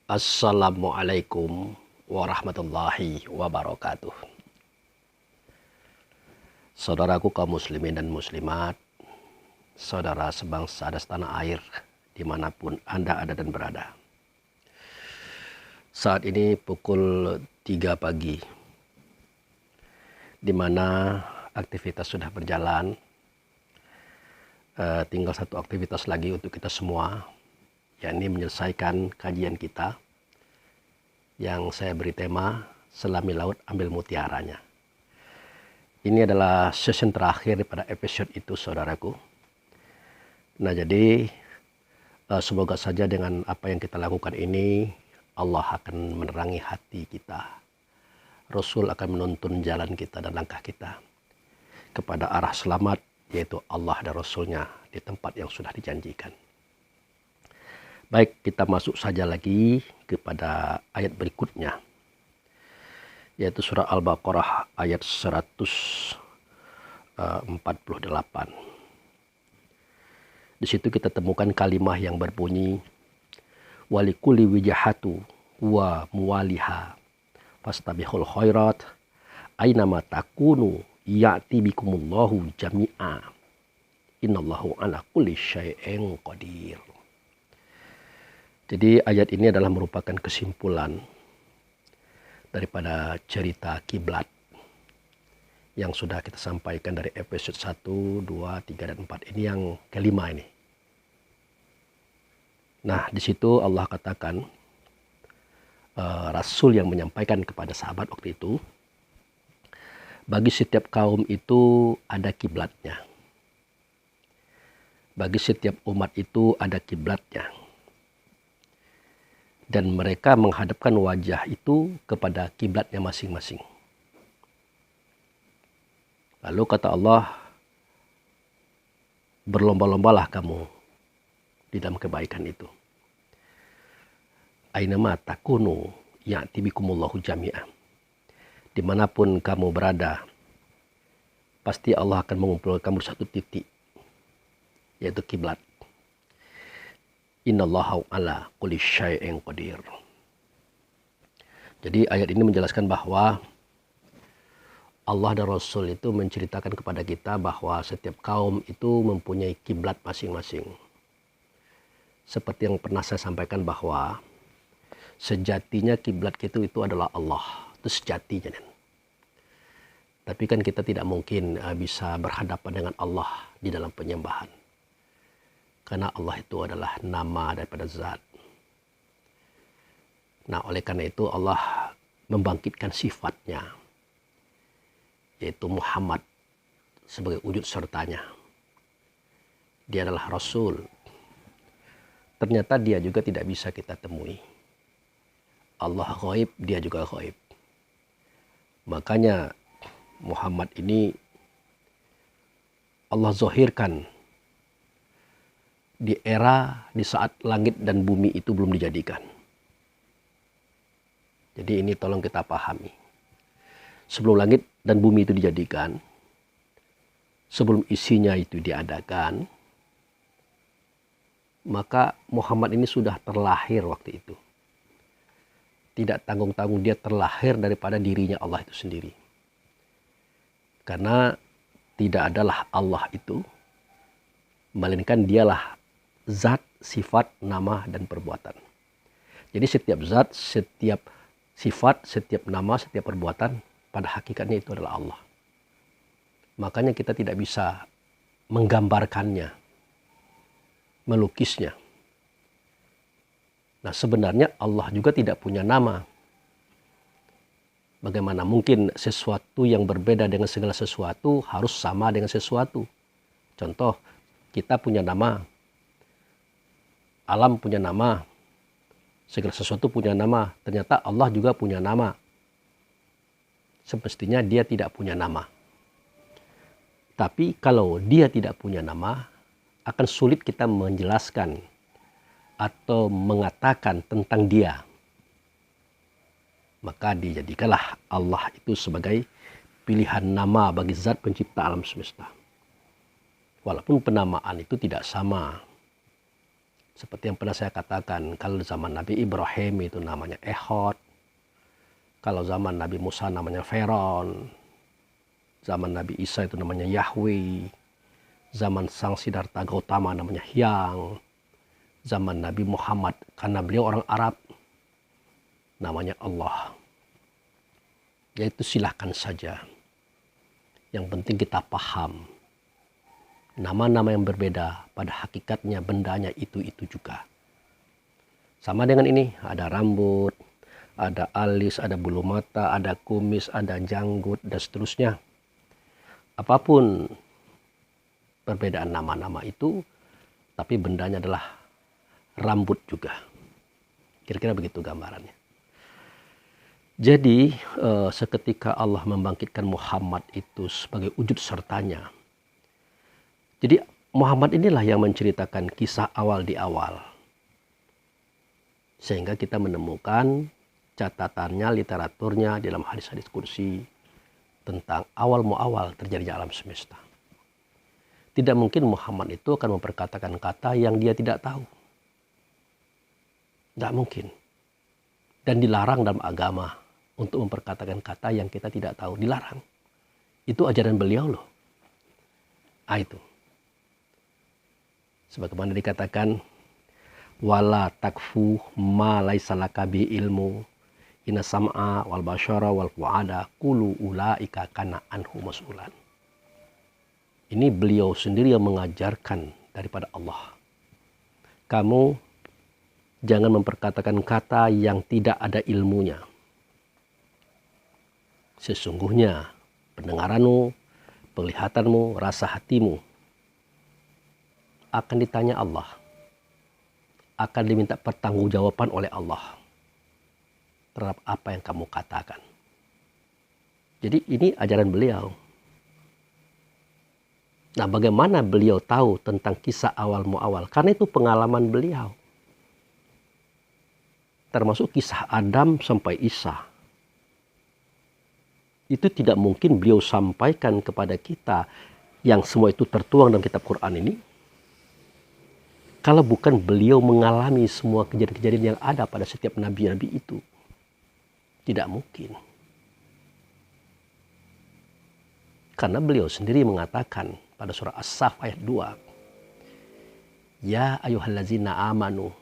Assalamualaikum warahmatullahi wabarakatuh. Saudaraku kaum muslimin dan muslimat, saudara sebangsa dan setanah air, dimanapun Anda ada dan berada. Saat ini pukul 3 pagi, di mana aktivitas sudah berjalan. Tinggal satu aktivitas lagi untuk kita semua, yakni menyelesaikan kajian kita yang saya beri tema Selami Laut Ambil Mutiaranya. Ini adalah session terakhir pada episode itu, saudaraku. Nah, jadi semoga saja dengan apa yang kita lakukan ini Allah akan menerangi hati kita. Rasul akan menuntun jalan kita dan langkah kita kepada arah selamat, yaitu Allah dan Rasulnya di tempat yang sudah dijanjikan. Baik, kita masuk saja lagi kepada ayat berikutnya, yaitu surah Al-Baqarah ayat 148. Di situ kita temukan kalimah yang berbunyi walikuli wijahatu wa muwaliha fastabihul khairat ainama takunu ya'ti bikumullahu jami'a innallahu ala kulli syai'in qadir. Jadi ayat ini adalah merupakan kesimpulan daripada cerita kiblat yang sudah kita sampaikan dari episode 1, 2, 3, dan 4. Ini yang kelima ini. Nah, di situ Allah katakan, Rasul yang menyampaikan kepada sahabat waktu itu, bagi setiap kaum itu ada kiblatnya. Bagi setiap umat itu ada kiblatnya. Dan mereka menghadapkan wajah itu kepada kiblatnya masing-masing. Lalu kata Allah, berlomba-lombalah kamu di dalam kebaikan itu. Ainama takunu ya'ti bikumullahu jami'a. Dimanapun kamu berada, pasti Allah akan mengumpulkan kamu satu titik, yaitu kiblat. Innallahu ala kulli syai'in qadir. Jadi ayat ini menjelaskan bahwa Allah dan Rasul itu menceritakan kepada kita bahwa setiap kaum itu mempunyai kiblat masing-masing. Seperti yang pernah saya sampaikan bahwa sejatinya kiblat kita itu adalah Allah. Itu sejatinya. Tapi kan kita tidak mungkin bisa berhadapan dengan Allah di dalam penyembahan. Karena Allah itu adalah nama daripada zat. Nah, oleh karena itu Allah membangkitkan sifatnya, yaitu Muhammad sebagai wujud sertanya. Dia adalah Rasul. Ternyata dia juga tidak bisa kita temui. Allah ghaib, dia juga ghaib. Makanya Muhammad ini Allah zahirkan di saat langit dan bumi itu belum dijadikan. Jadi ini tolong kita pahami. Sebelum langit dan bumi itu dijadikan, sebelum isinya itu diadakan, maka Muhammad ini sudah terlahir waktu itu. Tidak tanggung-tanggung dia terlahir daripada dirinya Allah itu sendiri. Karena tidak adalah Allah itu, melainkan dialah zat, sifat, nama, dan perbuatan. Jadi setiap zat, setiap sifat, setiap nama, setiap perbuatan, pada hakikatnya itu adalah Allah. Makanya kita tidak bisa menggambarkannya, melukisnya. Nah, sebenarnya Allah juga tidak punya nama. Bagaimana mungkin sesuatu yang berbeda dengan segala sesuatu harus sama dengan sesuatu? Contoh, kita punya nama. Alam punya nama, segala sesuatu punya nama. Ternyata Allah juga punya nama. Semestinya dia tidak punya nama. Tapi kalau dia tidak punya nama, akan sulit kita menjelaskan atau mengatakan tentang dia. Maka dijadikanlah Allah itu sebagai pilihan nama bagi zat pencipta alam semesta. Walaupun penamaan itu tidak sama. Seperti yang pernah saya katakan, kalau zaman Nabi Ibrahim itu namanya Ehud, kalau zaman Nabi Musa namanya Feron, zaman Nabi Isa itu namanya Yahweh, zaman Sang Siddhartha Gautama namanya Hyang, zaman Nabi Muhammad karena beliau orang Arab namanya Allah. Yaitu silahkan saja. Yang penting kita paham. Nama-nama yang berbeda pada hakikatnya bendanya itu juga. Sama dengan ini, ada rambut, ada alis, ada bulu mata, ada kumis, ada janggut, dan seterusnya. Apapun perbedaan nama-nama itu, tapi bendanya adalah rambut juga. Kira-kira begitu gambarannya. Jadi seketika Allah membangkitkan Muhammad itu sebagai wujud sertanya. Jadi Muhammad inilah yang menceritakan kisah awal di awal. Sehingga kita menemukan catatannya, literaturnya dalam hadis-hadis kursi tentang awal muawal terjadinya alam semesta. Tidak mungkin Muhammad itu akan memperkatakan kata yang dia tidak tahu. Tidak mungkin. Dan dilarang dalam agama untuk memperkatakan kata yang kita tidak tahu. Dilarang. Itu ajaran beliau loh. Itu. Sebagaimana dikatakan, wala takfu ma laisa laka bi ilmu inna sam'a wal basyara wal fuada kullu ulaika kana anhu mas'ulan. Ini beliau sendiri yang mengajarkan daripada Allah. Kamu jangan memperkatakan kata yang tidak ada ilmunya. Sesungguhnya pendengaranmu, penglihatanmu, rasa hatimu akan ditanya Allah. Akan diminta pertanggungjawaban oleh Allah terhadap apa yang kamu katakan. Jadi ini ajaran beliau. Nah, bagaimana beliau tahu tentang kisah awal muawal? Karena itu pengalaman beliau. Termasuk kisah Adam sampai Isa. Itu tidak mungkin beliau sampaikan kepada kita yang semua itu tertuang dalam kitab Quran ini. Kalau bukan beliau mengalami semua kejadian-kejadian yang ada pada setiap nabi-nabi itu. Tidak mungkin. Karena beliau sendiri mengatakan pada surah As-Saff ayat 2. Ya ayyuhallazina amanu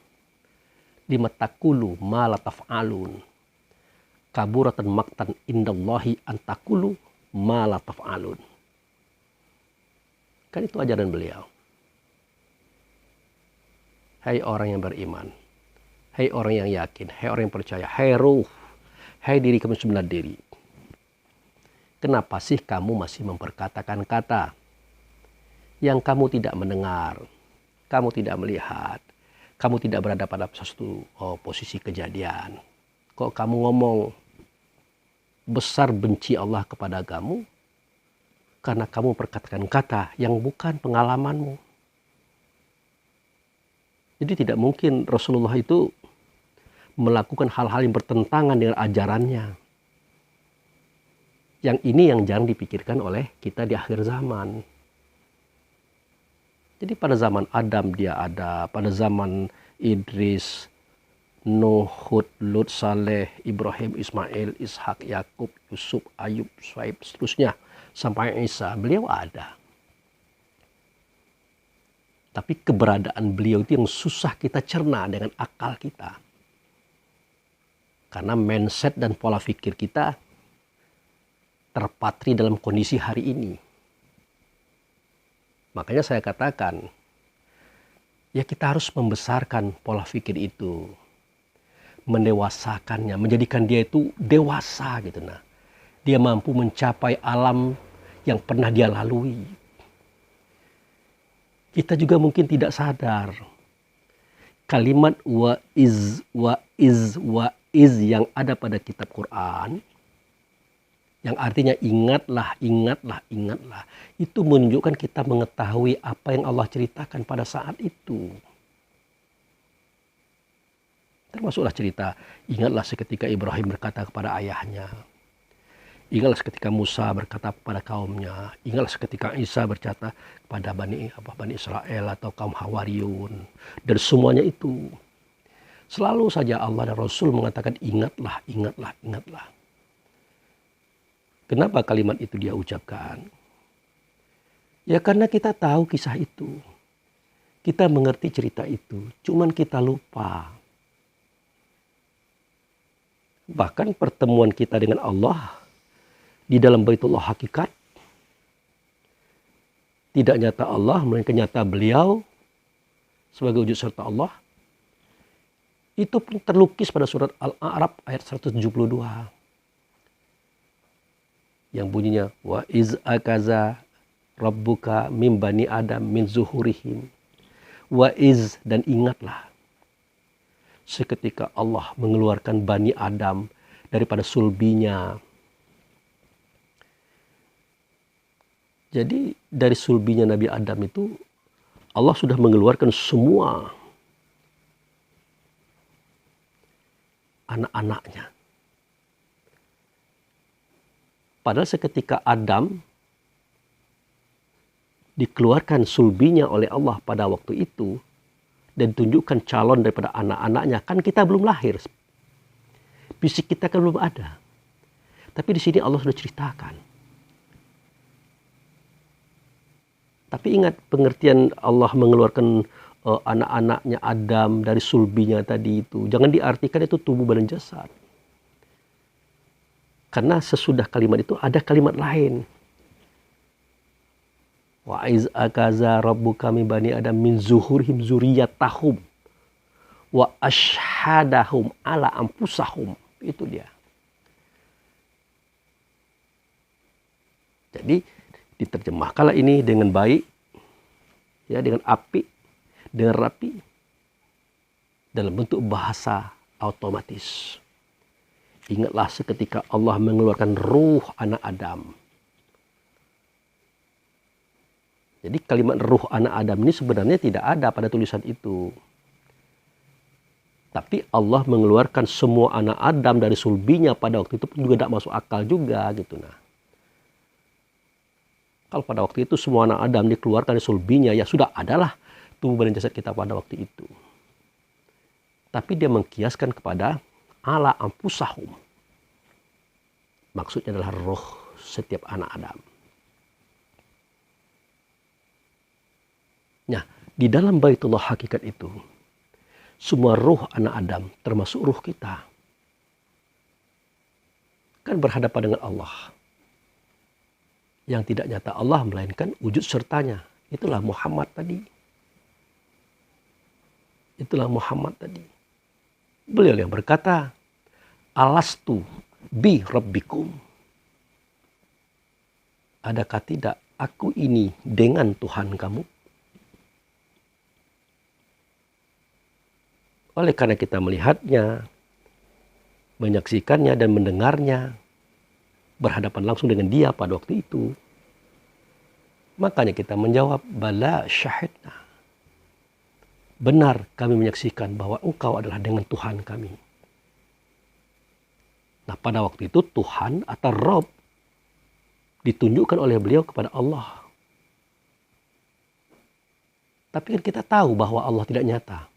lima taqulu ma la taf'alun. Kaburatan maktan indallahi antakulu ma la taf'alun. Kan itu ajaran beliau. Hai orang yang beriman, hai orang yang yakin, hai orang yang percaya, hai ruh, hai diri kamu sebenarnya diri. Kenapa sih kamu masih memperkatakan kata yang kamu tidak mendengar, kamu tidak melihat, kamu tidak berada pada suatu posisi kejadian. Kok kamu ngomong besar benci Allah kepada kamu karena kamu memperkatakan kata yang bukan pengalamanmu. Jadi tidak mungkin Rasulullah itu melakukan hal-hal yang bertentangan dengan ajarannya. Yang ini yang jarang dipikirkan oleh kita di akhir zaman. Jadi pada zaman Adam dia ada, pada zaman Idris, Nuh, Hud, Lut, Saleh, Ibrahim, Ismail, Ishak, Yakub, Yusuf, Ayub, Shuaib, seterusnya sampai Isa, beliau ada. Tapi keberadaan beliau itu yang susah kita cerna dengan akal kita. Karena mindset dan pola pikir kita terpatri dalam kondisi hari ini. Makanya saya katakan, ya kita harus membesarkan pola pikir itu. Mendewasakannya, menjadikan dia itu dewasa gitu. Nah, dia mampu mencapai alam yang pernah dia lalui. Kita juga mungkin tidak sadar kalimat wa iz yang ada pada kitab Quran, yang artinya ingatlah, ingatlah, ingatlah, itu menunjukkan kita mengetahui apa yang Allah ceritakan pada saat itu. Termasuklah cerita, ingatlah seketika Ibrahim berkata kepada ayahnya, Ingatlah ketika Musa berkata kepada kaumnya, ingatlah ketika Isa berkata kepada Bani Israel atau kaum Hawariyun, dan semuanya itu. Selalu saja Allah dan Rasul mengatakan ingatlah, ingatlah, ingatlah. Kenapa kalimat itu dia ucapkan? Ya karena kita tahu kisah itu. Kita mengerti cerita itu, cuman kita lupa. Bahkan pertemuan kita dengan Allah di dalam Baitullah hakikat tidak nyata Allah, melainkan nyata beliau sebagai wujud serta Allah. Itu pun terlukis pada surat Al-A'raf ayat 172. Yang bunyinya wa iz akaza rabbuka mim bani adam min zuhurihim wa iz, dan ingatlah seketika Allah mengeluarkan Bani Adam daripada sulbinya. Jadi dari sulbinya Nabi Adam itu Allah sudah mengeluarkan semua anak-anaknya. Padahal seketika Adam dikeluarkan sulbinya oleh Allah pada waktu itu dan tunjukkan calon daripada anak-anaknya, kan kita belum lahir. Fisik kita kan belum ada. Tapi di sini Allah sudah ceritakan. Tapi ingat pengertian Allah mengeluarkan anak-anaknya Adam dari sulbinya tadi itu. Jangan diartikan itu tubuh badan jasad. Karena sesudah kalimat itu ada kalimat lain. Wa iz akaza rabbuka min bani adam min zuhurihim zuriyatahum wa ashhadahum ala anfusahum. Itu dia. Jadi diterjemahkanlah ini dengan baik, ya, dengan apik, dengan rapi, dalam bentuk bahasa otomatis. Ingatlah seketika Allah mengeluarkan ruh anak Adam. Jadi kalimat ruh anak Adam ini sebenarnya tidak ada pada tulisan itu. Tapi Allah mengeluarkan semua anak Adam dari sulbinya pada waktu itu pun juga tidak masuk akal juga gitu. Nah, kalau pada waktu itu semua anak Adam dikeluarkan dari sulbinya, ya sudah adalah tubuh badan jasad kita pada waktu itu. Tapi dia mengkiaskan kepada ala anfusahum. Maksudnya adalah roh setiap anak Adam. Nah, di dalam Baitullah hakikat itu, semua ruh anak Adam, termasuk ruh kita, kan berhadapan dengan Allah. Yang tidak nyata Allah, melainkan wujud sertanya. Itulah Muhammad tadi. Itulah Muhammad tadi. Beliau yang berkata, alastu bi rabbikum. Adakah tidak aku ini dengan Tuhan kamu? Oleh karena kita melihatnya, menyaksikannya dan mendengarnya, berhadapan langsung dengan dia pada waktu itu, makanya kita menjawab, bala syahidna. Benar kami menyaksikan bahwa engkau adalah dengan Tuhan kami. Nah, pada waktu itu Tuhan atau Rob ditunjukkan oleh beliau kepada Allah. Tapi kan kita tahu bahwa Allah tidak nyata.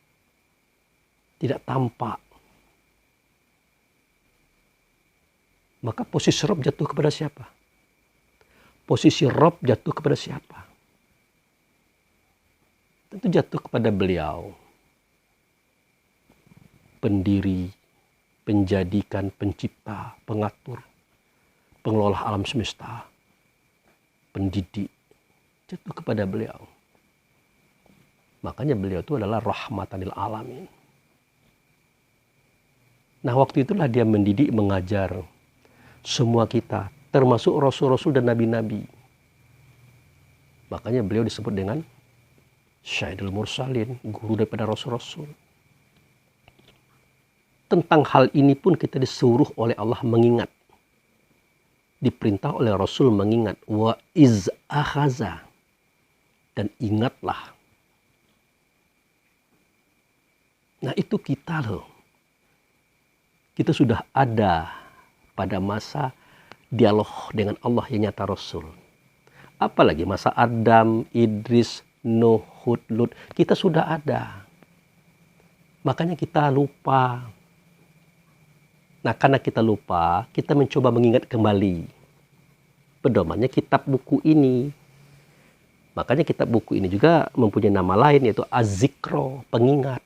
Tidak tampak. Maka posisi Rob jatuh kepada siapa? Posisi Rob jatuh kepada siapa? Tentu jatuh kepada beliau. Pendiri, penjadikan, pencipta, pengatur, pengelola alam semesta, pendidik. Jatuh kepada beliau. Makanya beliau itu adalah rahmatan lil alamin. Nah, waktu itulah dia mendidik, mengajar semua kita, termasuk rasul-rasul dan nabi-nabi. Makanya beliau disebut dengan Sayyidul Mursalin, guru daripada rasul-rasul. Tentang hal ini pun kita disuruh oleh Allah mengingat. Diperintah oleh Rasul mengingat. Wa iz akhaza. Dan ingatlah. Nah, itu kita loh. Kita sudah ada pada masa dialog dengan Allah yang nyata Rasul. Apalagi masa Adam, Idris, Nuh, Hud, Lut, kita sudah ada. Makanya kita lupa. Nah, karena kita lupa, kita mencoba mengingat kembali. Pedomannya kitab buku ini. Makanya kitab buku ini juga mempunyai nama lain, yaitu Az-Zikro, pengingat.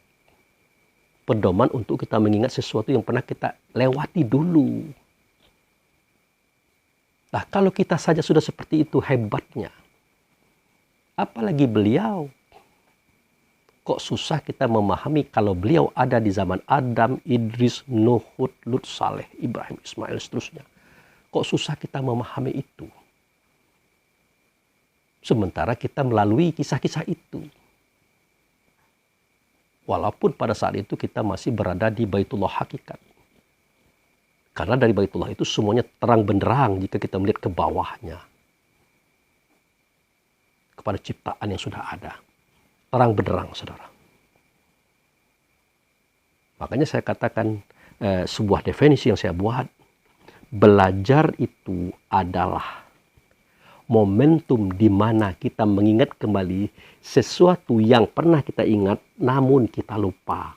Pedoman untuk kita mengingat sesuatu yang pernah kita lewati dulu. Nah, kalau kita saja sudah seperti itu hebatnya, apalagi beliau. Kok susah kita memahami kalau beliau ada di zaman Adam, Idris, Nuh, Hud, Lut, Saleh, Ibrahim, Ismail, seterusnya. Kok susah kita memahami itu? Sementara kita melalui kisah-kisah itu. Walaupun pada saat itu kita masih berada di Baitullah hakikat. Karena dari Baitullah itu semuanya terang benderang jika kita melihat ke bawahnya. Kepada ciptaan yang sudah ada. Terang benderang, saudara. Makanya saya katakan sebuah definisi yang saya buat. Belajar itu adalah momentum di mana kita mengingat kembali sesuatu yang pernah kita ingat namun kita lupa.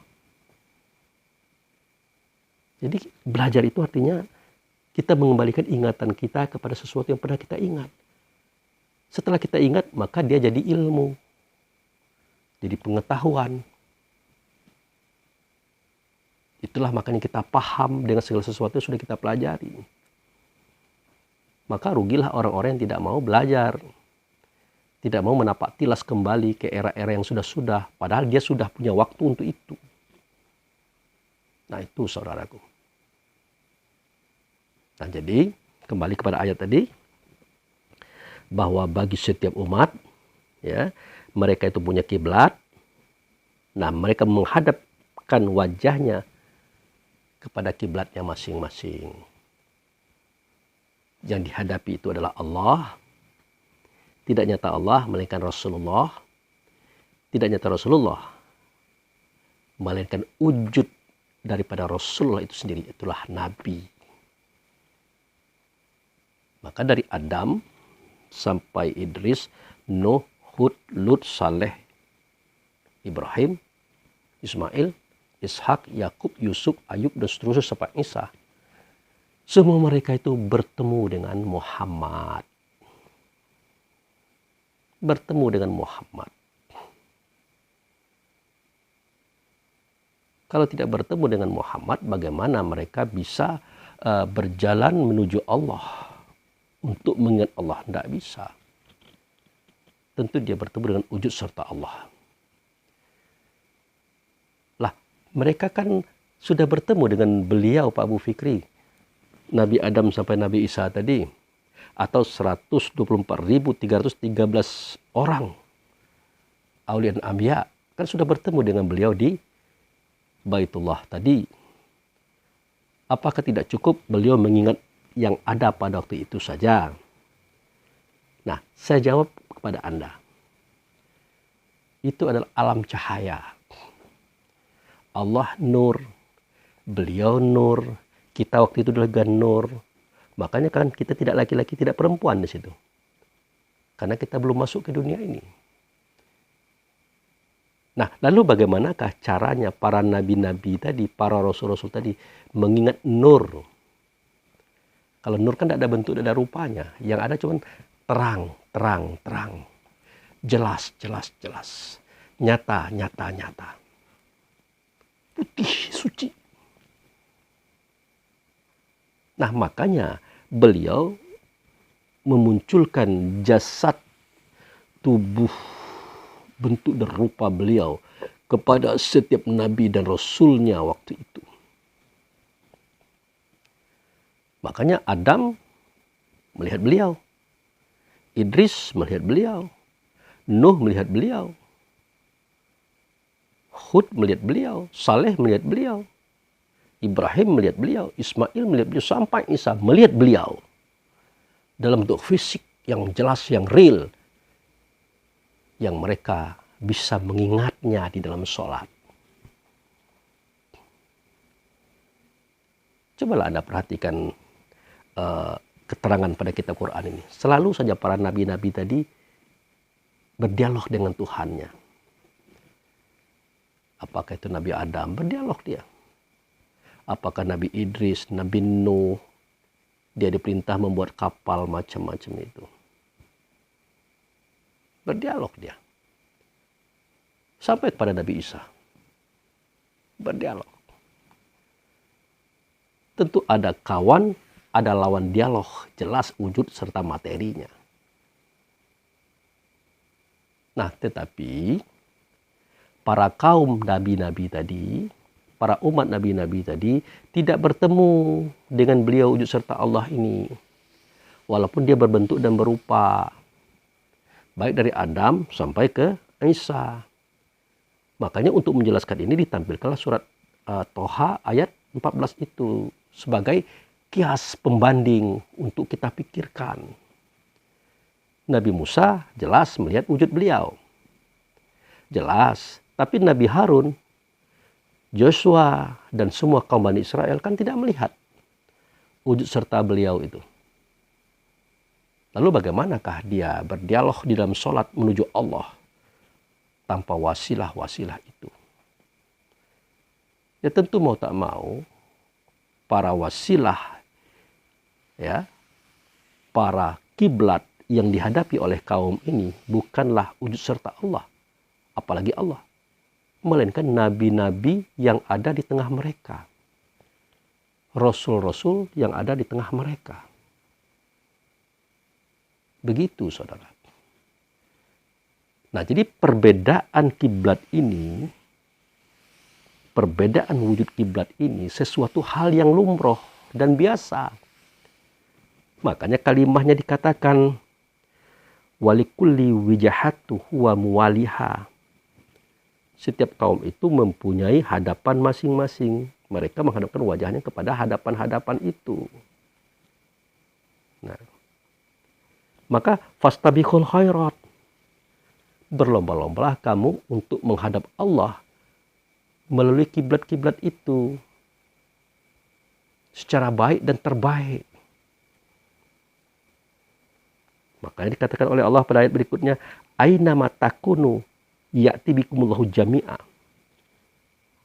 Jadi belajar itu artinya kita mengembalikan ingatan kita kepada sesuatu yang pernah kita ingat. Setelah kita ingat, maka dia jadi ilmu. Jadi pengetahuan. Itulah makanya kita paham dengan segala sesuatu yang sudah kita pelajari. Maka rugilah orang-orang yang tidak mau belajar. Tidak mau menapak tilas kembali ke era-era yang sudah-sudah. Padahal dia sudah punya waktu untuk itu. Nah itu saudaraku. Nah jadi kembali kepada ayat tadi. Bahwa bagi setiap umat. Ya, mereka itu punya kiblat. Nah mereka menghadapkan wajahnya kepada kiblatnya masing-masing. Yang dihadapi itu adalah Allah. Tidak nyata Allah, melainkan Rasulullah. Tidak nyata Rasulullah, melainkan wujud daripada Rasulullah itu sendiri. Itulah Nabi. Maka dari Adam sampai Idris, Nuh, Hud, Lut, Saleh, Ibrahim, Ismail, Ishak, Yakub, Yusuf, Ayub, dan seterusnya sampai Isa. Semua mereka itu bertemu dengan Muhammad. Bertemu dengan Muhammad. Kalau tidak bertemu dengan Muhammad, bagaimana mereka bisa berjalan menuju Allah? Untuk mengingat Allah, tidak bisa. Tentu dia bertemu dengan wujud serta Allah. Lah, mereka kan sudah bertemu dengan beliau, Pak Abu Fikri. Nabi Adam sampai Nabi Isa tadi. Atau 124.313 orang. Aulia dan Anbiya. Kan sudah bertemu dengan beliau di Baitullah tadi. Apakah tidak cukup beliau mengingat yang ada pada waktu itu saja? Nah, saya jawab kepada Anda. Itu adalah alam cahaya. Allah nur, beliau nur, kita waktu itu adalah nur. Makanya kan kita tidak laki-laki, tidak perempuan di situ. Karena kita belum masuk ke dunia ini. Nah, lalu bagaimanakah caranya para nabi-nabi tadi, para rasul-rasul tadi mengingat nur? Kalau nur kan tidak ada bentuk, tidak ada rupanya. Yang ada cuma terang, terang, terang. Jelas, jelas, jelas. Nyata, nyata, nyata. Putih, suci. Nah, makanya beliau memunculkan jasad tubuh bentuk dan rupa beliau kepada setiap nabi dan rasulnya waktu itu. Makanya Adam melihat beliau. Idris melihat beliau. Nuh melihat beliau. Hud melihat beliau. Saleh melihat beliau. Ibrahim melihat beliau. Ismail melihat beliau. Sampai Isa melihat beliau. Dalam bentuk fisik yang jelas, yang real. Yang mereka bisa mengingatnya di dalam sholat. Cobalah Anda perhatikan keterangan pada kitab Quran ini. Selalu saja para nabi-nabi tadi berdialog dengan Tuhannya. Apakah itu Nabi Adam? Berdialog dia. Apakah Nabi Idris, Nabi Nuh, dia diperintah membuat kapal macam-macam itu. Berdialog dia. Sampai kepada Nabi Isa. Berdialog. Tentu ada kawan, ada lawan dialog, jelas wujud serta materinya. Nah, tetapi para kaum nabi-nabi tadi, para umat nabi-nabi tadi tidak bertemu dengan beliau wujud serta Allah ini. Walaupun dia berbentuk dan berupa. Baik dari Adam sampai ke Isa. Makanya untuk menjelaskan ini ditampilkanlah surat Toha ayat 14 itu sebagai kias pembanding untuk kita pikirkan. Nabi Musa jelas melihat wujud beliau. Jelas. Tapi Nabi Harun, Joshua, dan semua kaum Bani Israel kan tidak melihat wujud serta beliau itu. Lalu bagaimanakah dia berdialog di dalam sholat menuju Allah tanpa wasilah-wasilah itu? Ya tentu mau tak mau, para wasilah, ya, para kiblat yang dihadapi oleh kaum ini bukanlah wujud serta Allah, apalagi Allah, melainkan nabi-nabi yang ada di tengah mereka, rasul-rasul yang ada di tengah mereka. Begitu, saudara. Nah, jadi perbedaan kiblat ini, perbedaan wujud kiblat ini sesuatu hal yang lumrah dan biasa. Makanya kalimahnya dikatakan walikulli wijahatu huwa muwaliha. Setiap kaum itu mempunyai hadapan masing-masing. Mereka menghadapkan wajahnya kepada hadapan-hadapan itu. Nah, maka fastabiqul khairat. Berlomba-lombalah kamu untuk menghadap Allah melalui kiblat-kiblat itu secara baik dan terbaik. Makanya dikatakan oleh Allah pada ayat berikutnya, aina matakunu ya'ti bikumullahu jami'a.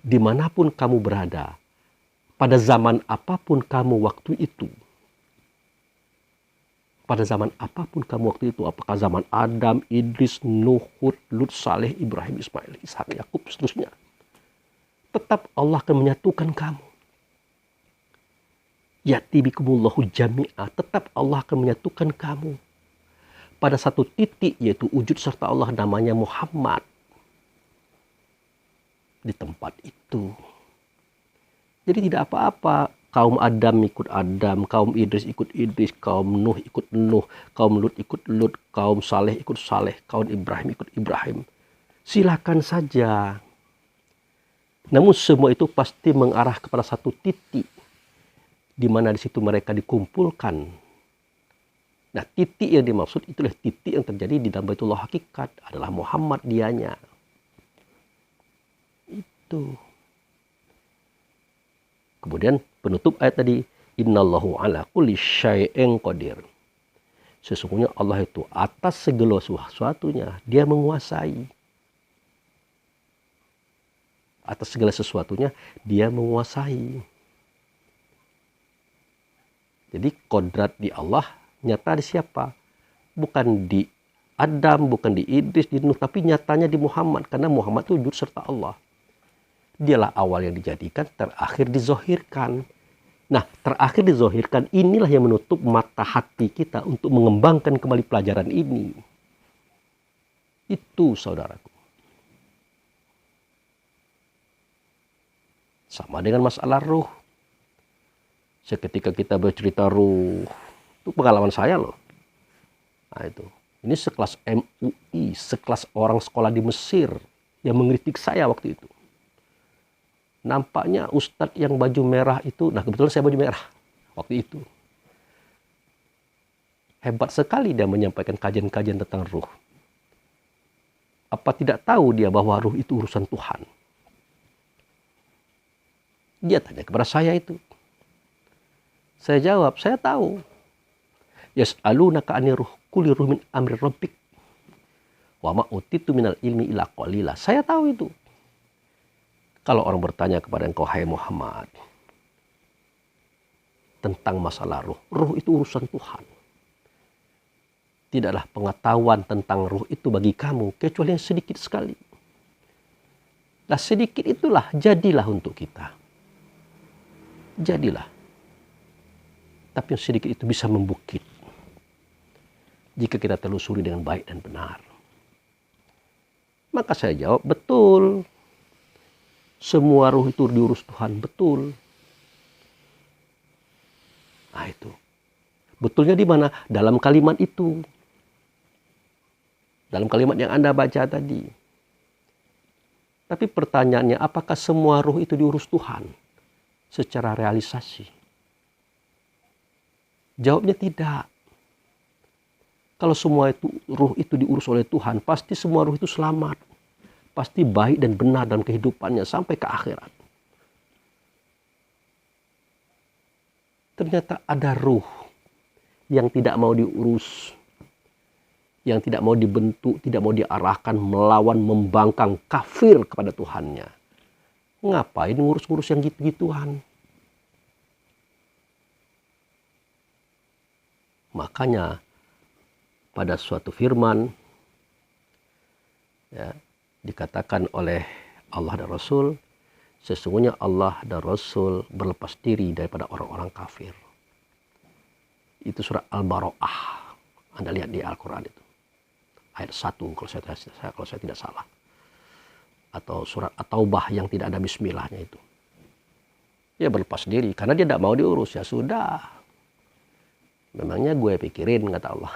Dimanapun kamu berada, pada zaman apapun kamu waktu itu, pada zaman apapun kamu waktu itu, apakah zaman Adam, Idris, Nuh, Hud, Lut, Saleh, Ibrahim, Ismail, Ishak, Yakub, seterusnya, tetap Allah akan menyatukan kamu. Ya'ti bikumullahu jami'a, tetap Allah akan menyatukan kamu pada satu titik, yaitu wujud serta Allah namanya Muhammad. Di tempat itu. Jadi tidak apa-apa kaum Adam ikut Adam, kaum Idris ikut Idris, kaum Nuh ikut Nuh, kaum Lut ikut Lut, kaum Saleh ikut Saleh, kaum Ibrahim ikut Ibrahim. Silakan saja. Namun semua itu pasti mengarah kepada satu titik di mana di situ mereka dikumpulkan. Nah, titik yang dimaksud itulah titik yang terjadi di dalam Baitullah hakikat, adalah Muhammad dianya. Itu. Kemudian penutup ayat tadi, innallahu ala kulli syai'in qadir. Sesungguhnya Allah itu atas segala sesuatunya, dia menguasai. Atas segala sesuatunya, dia menguasai. Jadi kodrat di Allah nyata di siapa? Bukan di Adam, bukan di Idris, di Nuh, tapi nyatanya di Muhammad. Karena Muhammad itu wujud serta Allah. Dialah awal yang dijadikan, terakhir dizohirkan. Nah, terakhir dizohirkan, inilah yang menutup mata hati kita untuk mengembangkan kembali pelajaran ini. Itu, saudaraku. Sama dengan masalah ruh. Seketika kita bercerita ruh, itu pengalaman saya loh. Nah itu. Ini sekelas MUI, sekelas orang sekolah di Mesir yang mengkritik saya waktu itu. Nampaknya ustadz yang baju merah itu, nah kebetulan saya baju merah waktu itu. Hebat sekali dia menyampaikan kajian-kajian tentang ruh. Apa tidak tahu dia bahwa ruh itu urusan Tuhan? Dia tanya kepada saya itu. Saya jawab, saya tahu. Yas'alunaka 'anir ruh, qul ruh min amri rabbik. Wa ma utitu minal ilmi illa qalila. Saya tahu itu. Kalau orang bertanya kepada engkau, hai Muhammad, tentang masalah ruh. Ruh itu urusan Tuhan. Tidaklah pengetahuan tentang ruh itu bagi kamu kecuali yang sedikit sekali. Nah sedikit itulah jadilah untuk kita. Jadilah. Tapi yang sedikit itu bisa membukit. Jika kita telusuri dengan baik dan benar. Maka saya jawab, betul. Semua ruh itu diurus Tuhan, betul. Nah itu. Betulnya di mana? Dalam kalimat itu. Dalam kalimat yang Anda baca tadi. Tapi pertanyaannya, apakah semua ruh itu diurus Tuhan secara realisasi? Jawabnya tidak. Kalau semua itu ruh itu diurus oleh Tuhan, pasti semua ruh itu selamat. Pasti baik dan benar dalam kehidupannya sampai ke akhirat. Ternyata ada ruh yang tidak mau diurus, yang tidak mau dibentuk, tidak mau diarahkan, melawan, membangkang, kafir kepada Tuhannya. Ngapain ngurus-ngurus yang gitu-gituan? Makanya pada suatu firman ya, dikatakan oleh Allah dan Rasul, sesungguhnya Allah dan Rasul berlepas diri daripada orang-orang kafir. Itu surat Al-Bara'ah. Anda lihat di Al-Quran itu. Ayat 1 kalau saya tidak salah. Atau surat At-Taubah yang tidak ada bismillahnya itu. Ya berlepas diri karena dia tidak mau diurus. Ya sudah. Memangnya gue pikirin, kata Allah.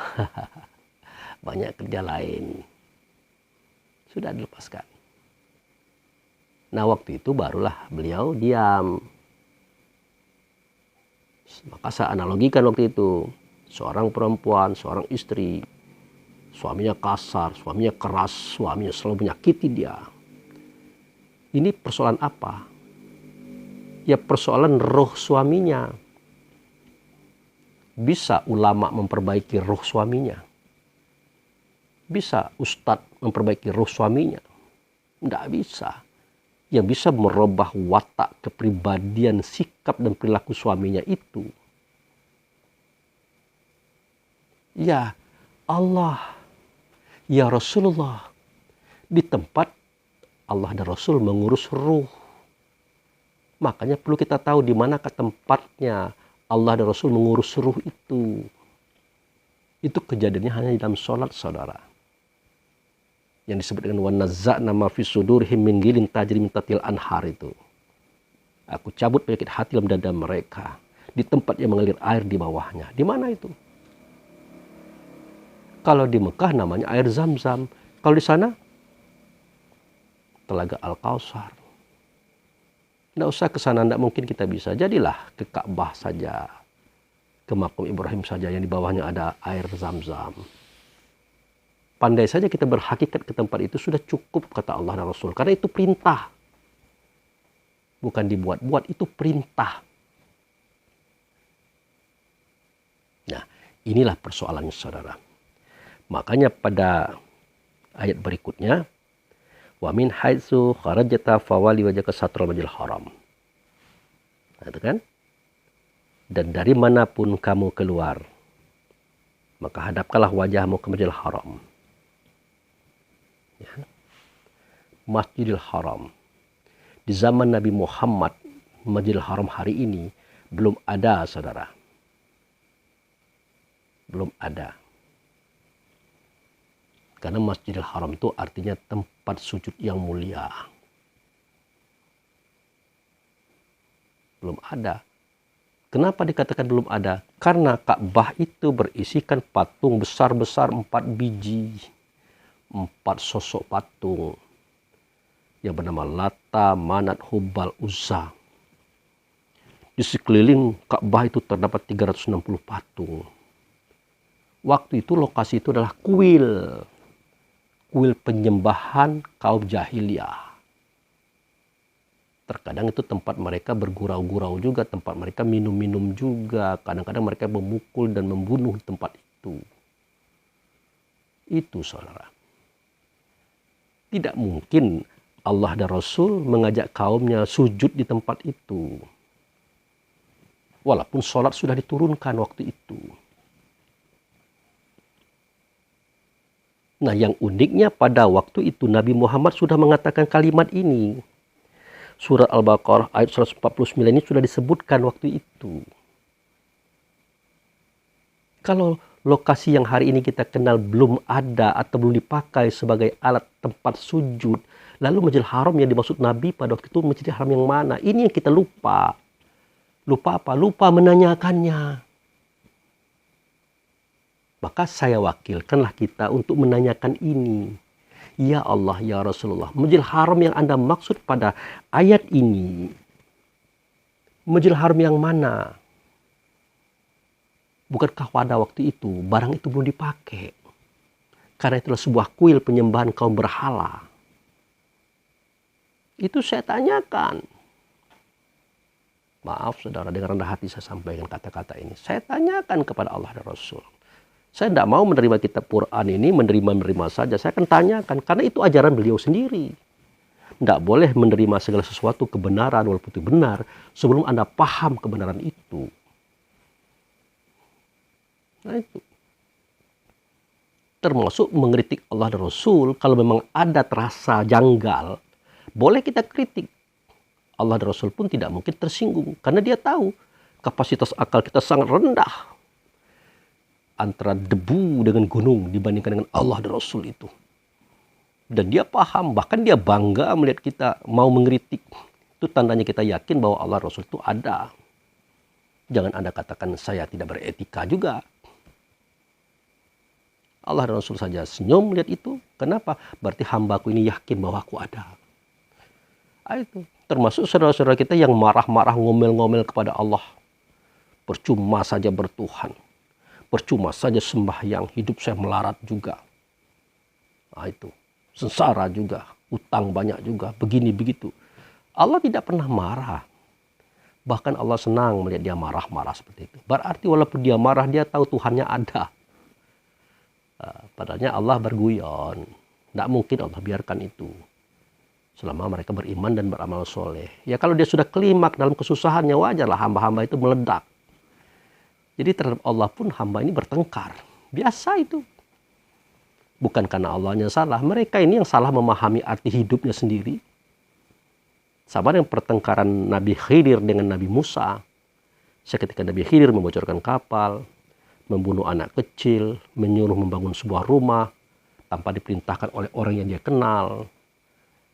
Banyak kerja lain. Sudah dilepaskan. Nah waktu itu barulah beliau diam. Maka saya analogikan waktu itu. Seorang perempuan, seorang istri. Suaminya kasar, suaminya keras, suaminya selalu menyakiti dia. Ini persoalan apa? Ya persoalan roh suaminya. Bisa ulama memperbaiki roh suaminya? Bisa ustadz memperbaiki roh suaminya? Tidak bisa. Yang bisa merubah watak, kepribadian, sikap dan perilaku suaminya itu. Ya Allah, ya Rasulullah. Di tempat Allah dan Rasul mengurus ruh. Makanya perlu kita tahu di manakah tempatnya Allah dan Rasul mengurus ruh itu. Itu kejadiannya hanya di dalam sholat, saudara. Yang disebut dengan وَنَزَّعْنَا مَا فِي صُدُورِهِم مِّن غِلٍّ تَجْرِي مِن تَحْتِهَا الْأَنْهَارُ itu. Aku cabut penyakit hati dalam dada mereka. Di tempat yang mengalir air di bawahnya. Di mana itu? Kalau di Mekah namanya air Zam-Zam. Kalau di sana Telaga Al-Kausar. Tidak usah ke sana, tidak mungkin kita bisa. Jadilah ke Ka'bah saja. Ke makam Ibrahim saja yang di bawahnya ada air Zam-Zam. Pandai saja kita berhakikat ke tempat itu sudah cukup, kata Allah dan Rasul. Karena itu perintah. Bukan dibuat-buat, itu perintah. Nah, inilah persoalannya, saudara. Makanya pada ayat berikutnya, wa min haitsu kharajta fawali wajhaka satral masjidil haram. Nah, itu kan? Dan dari manapun kamu keluar, maka hadapkanlah wajahmu ke Masjidil Haram. Ya. Masjidil Haram. Di zaman Nabi Muhammad, Masjidil Haram hari ini belum ada, saudara. Belum ada. Karena Masjidil Haram itu artinya tempat sujud yang mulia. Belum ada. Kenapa dikatakan belum ada? Karena Ka'bah itu berisikan patung besar-besar 4 biji. 4 sosok patung. Yang bernama Lata, Manat, Hubal, Uzza. Di sekeliling Ka'bah itu terdapat 360 patung. Waktu itu lokasi itu adalah kuil. Kuil penyembahan kaum jahiliyah. Terkadang itu tempat mereka bergurau-gurau juga, tempat mereka minum-minum juga. Kadang-kadang mereka memukul dan membunuh tempat itu. Itu saudara. Tidak mungkin Allah dan Rasul mengajak kaumnya sujud di tempat itu. Walaupun sholat sudah diturunkan waktu itu. Nah, yang uniknya pada waktu itu Nabi Muhammad sudah mengatakan kalimat ini. Surat Al-Baqarah ayat 149 ini sudah disebutkan waktu itu. Kalau lokasi yang hari ini kita kenal belum ada atau belum dipakai sebagai alat tempat sujud, lalu Masjidil Haram yang dimaksud Nabi pada waktu itu Masjidil Haram yang mana? Ini yang kita lupa. Lupa apa? Lupa menanyakannya. Maka saya wakilkanlah kita untuk menanyakan ini. Ya Allah, ya Rasulullah, Masjidil Haram yang Anda maksud pada ayat ini, Masjidil Haram yang mana? Bukankah pada waktu itu barang itu belum dipakai? Karena itulah sebuah kuil penyembahan kaum berhala. Itu saya tanyakan. Maaf saudara, dengan rendah hati saya sampaikan kata-kata ini. Saya tanyakan kepada Allah dan Rasul. Saya tidak mau menerima kitab Quran ini, menerima saja. Saya akan tanyakan, karena itu ajaran beliau sendiri. Tidak boleh menerima segala sesuatu kebenaran, walaupun itu benar, sebelum Anda paham kebenaran itu. Nah itu. Termasuk mengkritik Allah dan Rasul, kalau memang ada terasa janggal, boleh kita kritik. Allah dan Rasul pun tidak mungkin tersinggung, karena dia tahu kapasitas akal kita sangat rendah. Antara debu dengan gunung dibandingkan dengan Allah dan Rasul itu. Dan dia paham, bahkan dia bangga melihat kita mau mengkritik. Itu tandanya kita yakin bahwa Allah dan Rasul itu ada. Jangan Anda katakan saya tidak beretika juga. Allah dan Rasul saja senyum melihat itu. Kenapa? Berarti hambaku ini yakin bahwa aku ada. Itu termasuk saudara-saudara kita yang marah-marah ngomel-ngomel kepada Allah. Percuma saja bertuhan. Percuma saja sembahyang, hidup saya melarat juga. Nah itu, sengsara juga, utang banyak juga, begini begitu. Allah tidak pernah marah. Bahkan Allah senang melihat dia marah-marah seperti itu. Berarti walaupun dia marah, dia tahu Tuhannya ada. Padahal Allah berguyon. Tidak mungkin Allah biarkan itu. Selama mereka beriman dan beramal soleh. Ya kalau dia sudah kelimak dalam kesusahannya, wajarlah hamba-hamba itu meledak. Jadi terhadap Allah pun hamba ini bertengkar. Biasa itu. Bukan karena Allahnya salah. Mereka ini yang salah memahami arti hidupnya sendiri. Sama dengan pertengkaran Nabi Khidir dengan Nabi Musa. Seketika Nabi Khidir membocorkan kapal, membunuh anak kecil, menyuruh membangun sebuah rumah tanpa diperintahkan oleh orang yang dia kenal.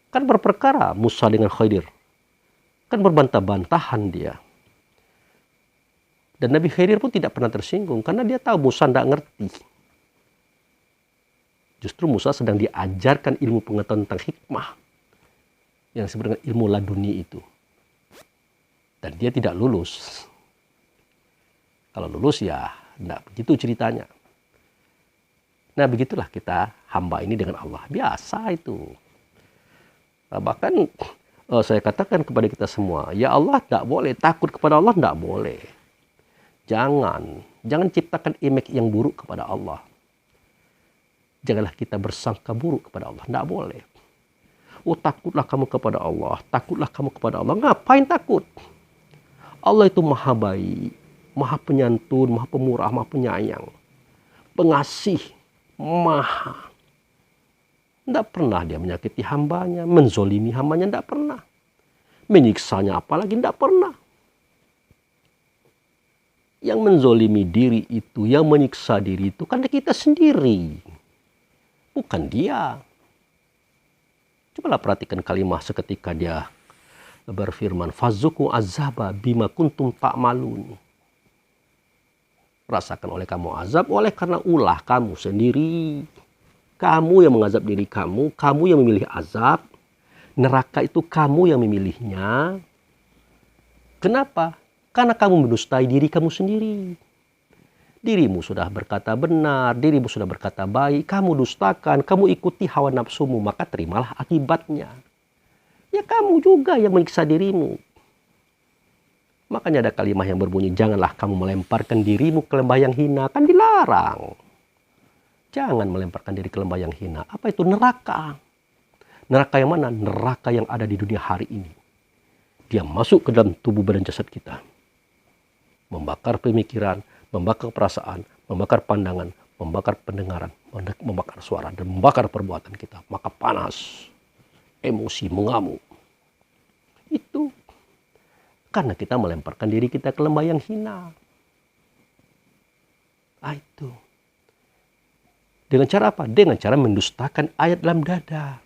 Kan berperkara Musa dengan Khidir. Kan berbantah-bantahan dia. Dan Nabi Khidir pun tidak pernah tersinggung karena dia tahu Musa tidak ngerti. Justru Musa sedang diajarkan ilmu pengetahuan tentang hikmah. Yang disebut dengan ilmu laduni itu. Dan dia tidak lulus. Kalau lulus ya tidak begitu ceritanya. Nah begitulah kita hamba ini dengan Allah. Biasa itu. Bahkan saya katakan kepada kita semua. Ya Allah tidak boleh. Takut kepada Allah tidak boleh. Jangan ciptakan image yang buruk kepada Allah. Janganlah kita bersangka buruk kepada Allah. Tidak boleh. Oh takutlah kamu kepada Allah. Takutlah kamu kepada Allah. Ngapain takut? Allah itu maha baik. Maha penyantun, maha pemurah, maha penyayang. Pengasih. Maha. Tidak pernah dia menyakiti hambanya. Menzolimi hambanya. Tidak pernah. Menyiksanya apalagi tidak pernah. Yang menzolimi diri itu, yang menyiksa diri itu karena kita sendiri. Bukan dia. Cobalah perhatikan kalimat seketika dia berfirman, "Fazuku azaba bima kuntum ta'malun." Rasakan oleh kamu azab oleh karena ulah kamu sendiri. Kamu yang mengazab diri kamu yang memilih azab. Neraka itu kamu yang memilihnya. Kenapa? Karena kamu mendustai diri kamu sendiri. Dirimu sudah berkata benar, dirimu sudah berkata baik, kamu dustakan, kamu ikuti hawa nafsumu, maka terimalah akibatnya. Ya ya kamu juga yang menyiksa dirimu. Makanya ada kalimat yang berbunyi, janganlah kamu melemparkan dirimu ke lembah yang hina. Kan dilarang. Jangan melemparkan diri ke lembah yang hina. Apa itu? Neraka. Neraka yang mana? Neraka yang ada di dunia hari ini. Dia masuk ke dalam tubuh badan jasad kita. Membakar pemikiran, membakar perasaan, membakar pandangan, membakar pendengaran, membakar suara, dan membakar perbuatan kita. Maka panas, emosi, mengamuk. Itu karena kita melemparkan diri kita ke lembah yang hina. Itu. Dengan cara apa? Dengan cara mendustakan ayat dalam dada.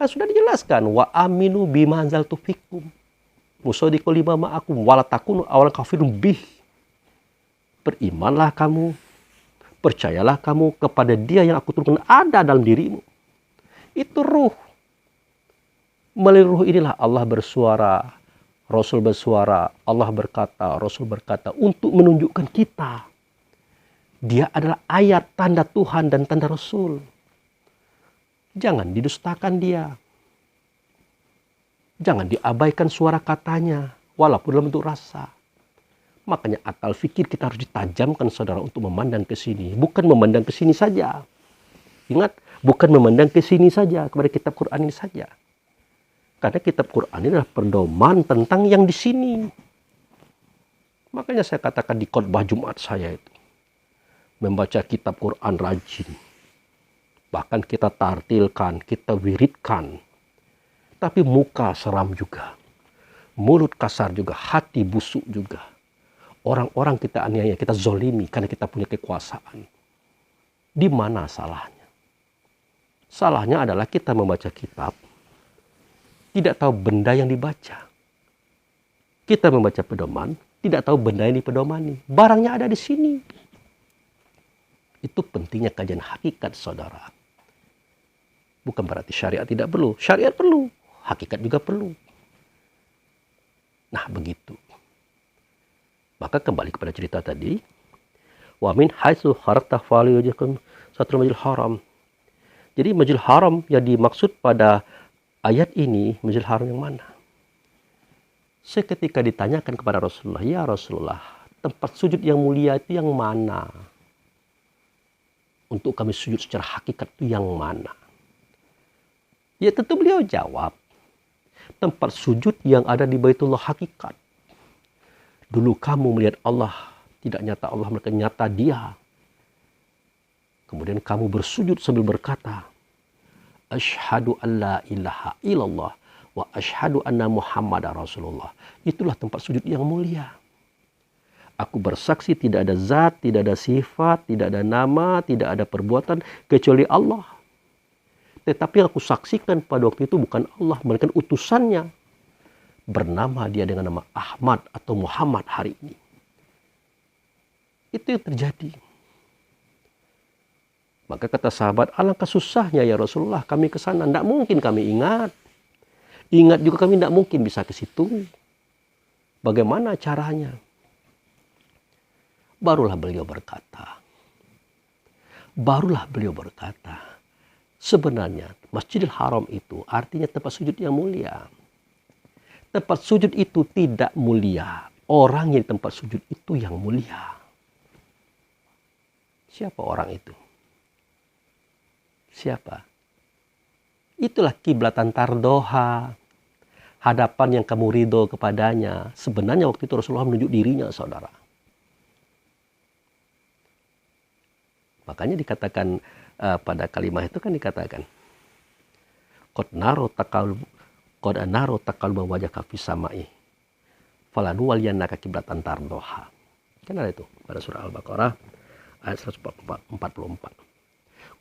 Sudah dijelaskan. Wa aminu bima anzaltu fikum. Musaddiqul lima ma'akum. Wala takunu awal kafirun bih. Berimanlah kamu. Percayalah kamu kepada dia yang aku turunkan ada dalam dirimu. Itu ruh. Melalui ruh inilah Allah bersuara. Rasul bersuara. Allah berkata. Rasul berkata. Untuk menunjukkan kita. Dia adalah ayat, tanda Tuhan dan tanda Rasul. Jangan didustakan dia. Jangan diabaikan suara katanya, walaupun dalam bentuk rasa. Makanya akal fikir kita harus ditajamkan, saudara, untuk memandang ke sini. Bukan memandang ke sini saja. Ingat, bukan memandang ke sini saja, kepada kitab Quran ini saja. Karena kitab Quran ini adalah pedoman tentang yang di sini. Makanya saya katakan di khotbah Jumat saya itu. Membaca kitab Quran rajin. Bahkan kita tartilkan, kita wiridkan. Tapi muka seram juga. Mulut kasar juga, hati busuk juga. Orang-orang kita aniaya, kita zolimi karena kita punya kekuasaan. Di mana salahnya? Salahnya adalah kita membaca kitab, tidak tahu benda yang dibaca. Kita membaca pedoman, tidak tahu benda yang dipedomani. Barangnya ada di sini. Itu pentingnya kajian hakikat, saudara. Bukan berarti syariat tidak perlu. Syariat perlu. Hakikat juga perlu. Nah, begitu. Maka kembali kepada cerita tadi. Wa min haitsu kharajta falyujkum satrul masjidil haram. Jadi Masjidil Haram yang dimaksud pada ayat ini, Masjidil Haram yang mana? Seketika ditanyakan kepada Rasulullah, ya Rasulullah, tempat sujud yang mulia itu yang mana? Untuk kami sujud secara hakikat itu yang mana? Ya tentu beliau jawab. Tempat sujud yang ada di Baitullah hakikat. Dulu kamu melihat Allah. Tidak nyata Allah, mereka nyata dia. Kemudian kamu bersujud sambil berkata. Asyhadu an la ilaha illallah. Wa asyhadu anna Muhammadar Rasulullah. Itulah tempat sujud yang mulia. Aku bersaksi tidak ada zat, tidak ada sifat, tidak ada nama, tidak ada perbuatan kecuali Allah. Tetapi yang aku saksikan pada waktu itu bukan Allah, melainkan utusannya. Bernama dia dengan nama Ahmad atau Muhammad hari ini. Itu yang terjadi. Maka kata sahabat, alangkah susahnya ya Rasulullah kami ke sana. Tidak mungkin kami ingat. Ingat juga kami tidak mungkin bisa ke situ. Bagaimana caranya? Barulah beliau berkata, sebenarnya Masjidil Haram itu artinya tempat sujud yang mulia. Tempat sujud itu tidak mulia. Orang yang di tempat sujud itu yang mulia. Siapa orang itu? Siapa? Itulah kiblatan tardoha. Hadapan yang kamu ridho kepadanya. Sebenarnya waktu itu Rasulullah menunjuk dirinya, saudara. Makanya dikatakan pada kalimat itu kan dikatakan qad naro taqalluba wajhaka fis samai falanuwalliyannaka qiblatan tardoha. Kan ada itu pada surah Al-Baqarah ayat 144.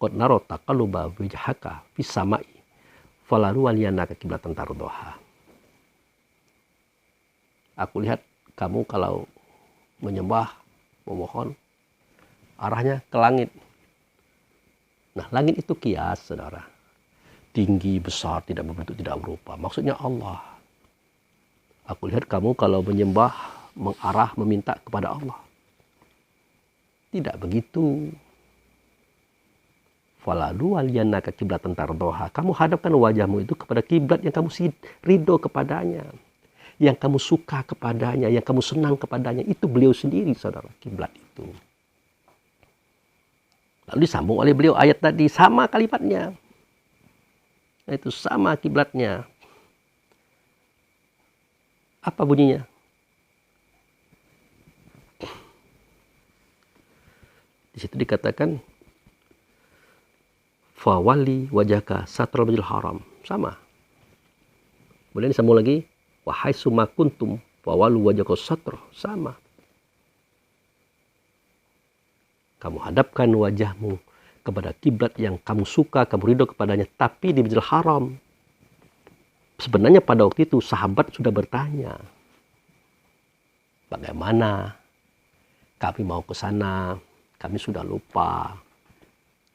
Qad naro taqalluba wajhaka fis samai falanuwalliyannaka qiblatan tardoha. Aku lihat kamu kalau menyembah, memohon, arahnya ke langit. Nah, langit itu kias, saudara. Tinggi, besar, tidak berbentuk, tidak berupa. Maksudnya Allah. Aku lihat kamu kalau menyembah, mengarah, meminta kepada Allah. Tidak begitu. Falalu waliyannaka kiblatan tardoha. Kamu hadapkan wajahmu itu kepada kiblat yang kamu ridho kepadanya, yang kamu suka kepadanya, yang kamu senang kepadanya. Itu beliau sendiri, saudara, kiblat itu. Lalu disambung oleh beliau ayat tadi, sama kalimatnya. Itu sama kiblatnya. Apa bunyinya? Di situ dikatakan fawali wajhaka satral masjidil haram. Sama. Kemudian disambung lagi wahai summa kuntum fawalu wajhaka satr. Sama. Kamu hadapkan wajahmu kepada kiblat yang kamu suka, kamu ridho kepadanya, tapi di Masjidil Haram. Sebenarnya pada waktu itu sahabat sudah bertanya, bagaimana kami mau ke sana, kami sudah lupa.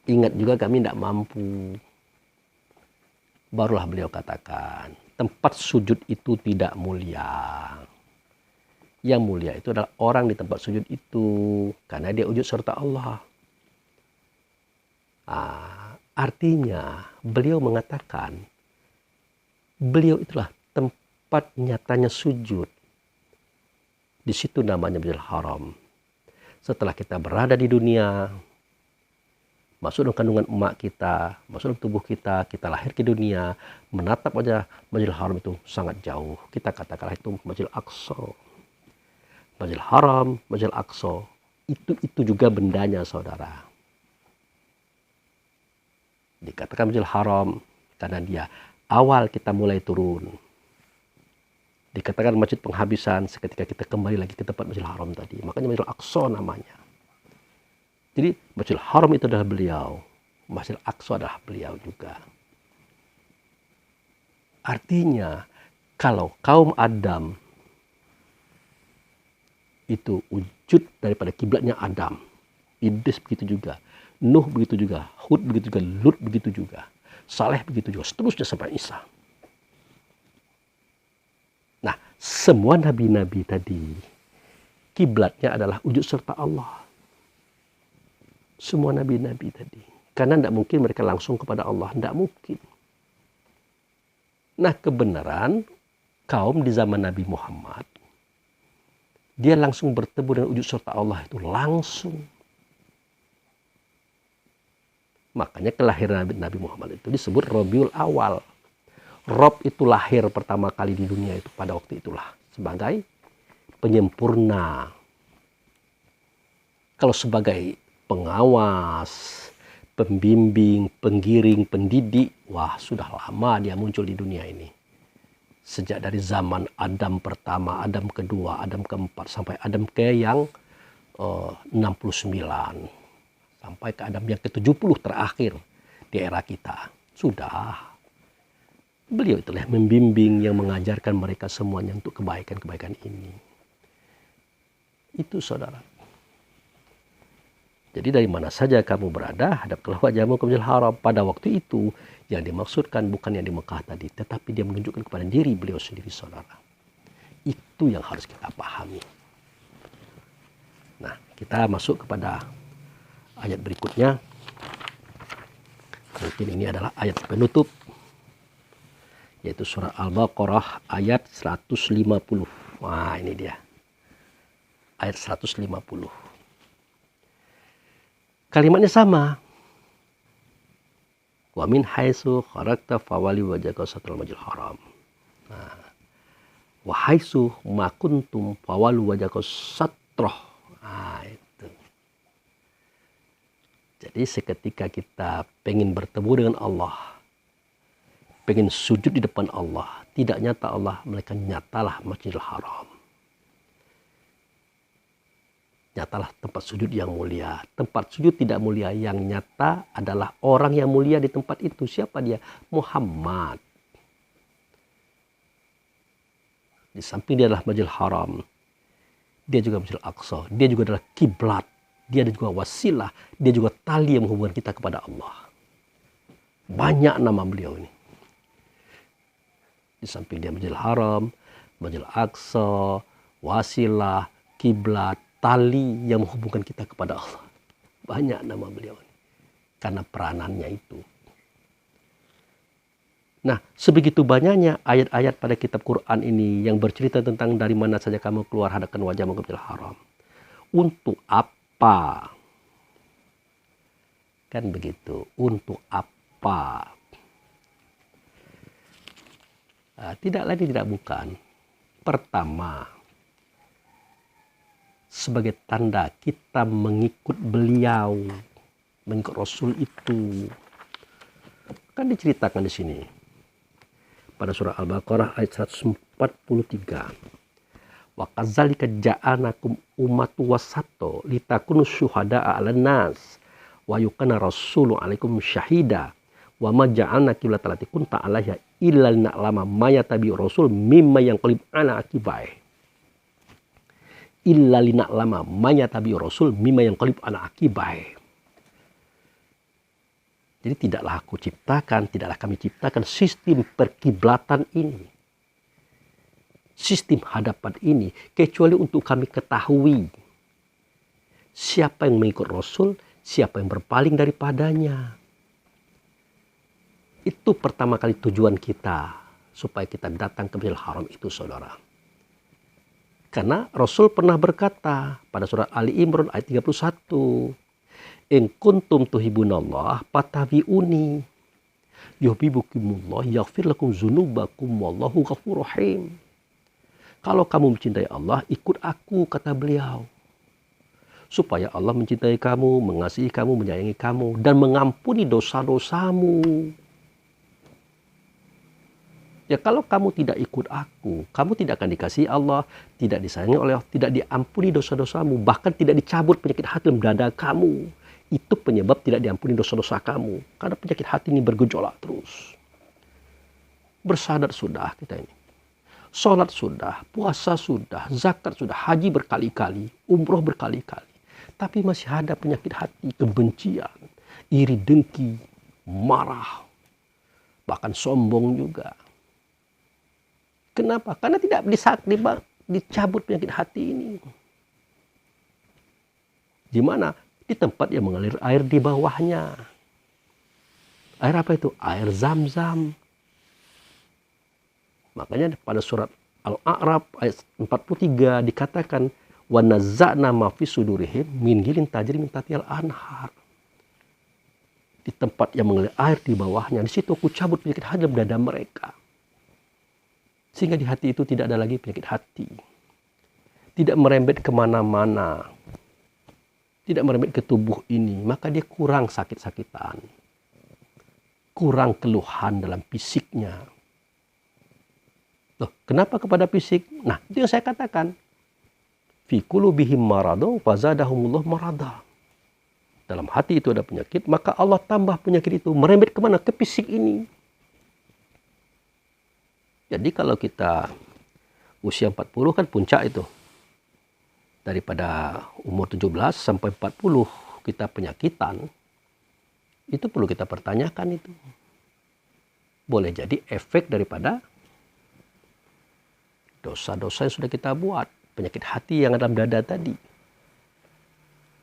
Ingat juga kami tidak mampu. Barulah beliau katakan, tempat sujud itu tidak mulia. Yang mulia itu adalah orang di tempat sujud itu, karena dia wujud serta Allah. Artinya beliau mengatakan, beliau itulah tempat nyatanya sujud. Di situ namanya Masjidil Haram. Setelah kita berada di dunia, masuk dalam kandungan emak kita, masuk dalam tubuh kita, kita lahir ke dunia, menatap wajah Masjidil Haram itu sangat jauh. Kita katakanlah itu Masjidil Aqsa. Masjidil Haram, Masjidil Aqsa, itu juga bendanya, saudara. Dikatakan Masjidil Haram karena dia awal kita mulai turun. Dikatakan masjid penghabisan seketika kita kembali lagi ke tempat Masjidil Haram tadi. Makanya Masjidil Aqsa namanya. Jadi Masjidil Haram itu adalah beliau. Masjidil Aqsa adalah beliau juga. Artinya kalau kaum Adam itu wujud daripada kiblatnya Adam. Idris begitu juga. Nuh begitu juga. Hud begitu juga. Lut begitu juga. Saleh begitu juga. Seterusnya sampai Isa. Nah, semua nabi-nabi tadi kiblatnya adalah wujud serta Allah. Semua nabi-nabi tadi. Karena tidak mungkin mereka langsung kepada Allah. Tidak mungkin. Nah, kebenaran kaum di zaman Nabi Muhammad, dia langsung bertemu dengan wujud serta Allah itu langsung. Makanya kelahiran Nabi Muhammad itu disebut Rabiul Awal. Rob itu lahir pertama kali di dunia itu pada waktu itulah. Sebagai penyempurna. Kalau sebagai pengawas, pembimbing, penggiring, pendidik, wah sudah lama dia muncul di dunia ini. Sejak dari zaman Adam pertama, Adam kedua, Adam keempat, sampai Adam ke yang 69. Sampai ke Adam yang ke-70 terakhir di era kita. Sudah. Beliau itulah yang membimbing, yang mengajarkan mereka semuanya untuk kebaikan-kebaikan ini. Itu saudara. Jadi dari mana saja kamu berada, hadapkanlah wajahmu ke Masjidil Haram. Pada waktu itu, yang dimaksudkan bukan yang di Mekah tadi, tetapi dia menunjukkan kepada diri beliau sendiri, saudara. Itu yang harus kita pahami. Nah, kita masuk kepada ayat berikutnya. Mungkin ini adalah ayat penutup, yaitu surah Al-Baqarah ayat 150. Wah, ini dia. Ayat 150. Kalimatnya sama. Wa min haitsu kharajta fawali wajhaka satral masjidil haram. Nah, wa haitsu ma kuntum fawalu wajhaka satrah. Nah, itu. Jadi seketika kita pengen bertemu dengan Allah, pengen sujud di depan Allah, tidak nyata Allah, melainkan nyatalah Masjidil Haram. Nyatalah tempat sujud yang mulia. Tempat sujud tidak mulia, yang nyata adalah orang yang mulia di tempat itu. Siapa dia? Muhammad. Di samping dia adalah Masjidil Haram, dia juga Masjidil Aqsa, dia juga adalah kiblat, dia juga wasilah, dia juga tali yang menghubungkan kita kepada Allah. Banyak nama beliau ini. Di samping dia Masjidil Haram, Masjidil Aqsa, wasilah, kiblat, tali yang menghubungkan kita kepada Allah. Banyak nama beliau. karena peranannya itu. Nah, sebegitu banyaknya ayat-ayat pada kitab Quran ini yang bercerita tentang dari mana saja kamu keluar hadapkan wajahmu ke Masjidil Haram. Untuk apa? Kan begitu. Untuk apa? Tidak lain tidak bukan. Pertama, sebagai tanda kita mengikut beliau, mengikut Rasul itu. Kan diceritakan di sini. Pada surah Al-Baqarah ayat 143. Wa kadzalika ja'anakum ummatu wasato litakunu syuhada'a 'alan nas wa yukana rasulu 'alaikum syahida wa ma ja'alna qiblatan allati kunta 'alaiha illa lina'lama may tabi rasul mimma yanqalib 'ala aqibai. Illa lina'lama may tabi rasul mimma yanqalib 'ala aqibai. Jadi tidaklah kami ciptakan sistem perkiblatan ini. Sistem hadapan ini kecuali untuk kami ketahui siapa yang mengikut Rasul, siapa yang berpaling daripadanya. Itu pertama kali tujuan kita supaya kita datang ke Masjidil Haram itu, saudara. Karena Rasul pernah berkata pada surat Ali Imran ayat 31. In kuntum tuhibunallah fatabi'uni yuhibbukumullah yaghfir lakum dzunubakum wallahu ghafurur rahim. Kalau kamu mencintai Allah, ikut aku, kata beliau. Supaya Allah mencintai kamu, mengasihi kamu, menyayangi kamu dan mengampuni dosa-dosamu. Ya kalau kamu tidak ikut aku, kamu tidak akan dikasihi Allah, tidak disayangi oleh Allah, tidak diampuni dosa-dosamu, bahkan tidak dicabut penyakit hati dalam dada kamu. Itu penyebab tidak diampuni dosa-dosa kamu. Karena penyakit hati ini bergejolak terus. Bersadar sudah kita ini. Sholat sudah, puasa sudah, zakat sudah, haji berkali-kali, umroh berkali-kali. Tapi masih ada penyakit hati, kebencian, iri dengki, marah, bahkan sombong juga. Kenapa? Karena tidak dicabut penyakit hati ini. Di mana? Di tempat yang mengalir air di bawahnya. Air apa itu? Air Zam-Zam. Makanya pada surat Al-A'raf ayat 43 dikatakan wa nazza'na ma fi sudurihim min ghillin tajri min tahtihal anhar. Di tempat yang mengalir air di bawahnya, di situ aku cabut penyakit hati dalam dada mereka. Sehingga di hati itu tidak ada lagi penyakit hati. Tidak merembet kemana-mana. Tidak merembet ke tubuh ini, maka dia kurang sakit-sakitan. Kurang keluhan dalam fisiknya. Loh, kenapa kepada fisik? Nah, itu yang saya katakan. Fi qulubihim maradun fazadahumullah marada. Dalam hati itu ada penyakit, maka Allah tambah penyakit itu. Merembet kemana? Ke fisik ini. Jadi kalau kita usia 40 kan puncak itu. Daripada umur 17 sampai 40 kita penyakitan, itu perlu kita pertanyakan itu. Boleh jadi efek daripada dosa-dosa yang sudah kita buat, penyakit hati yang ada dalam dada tadi.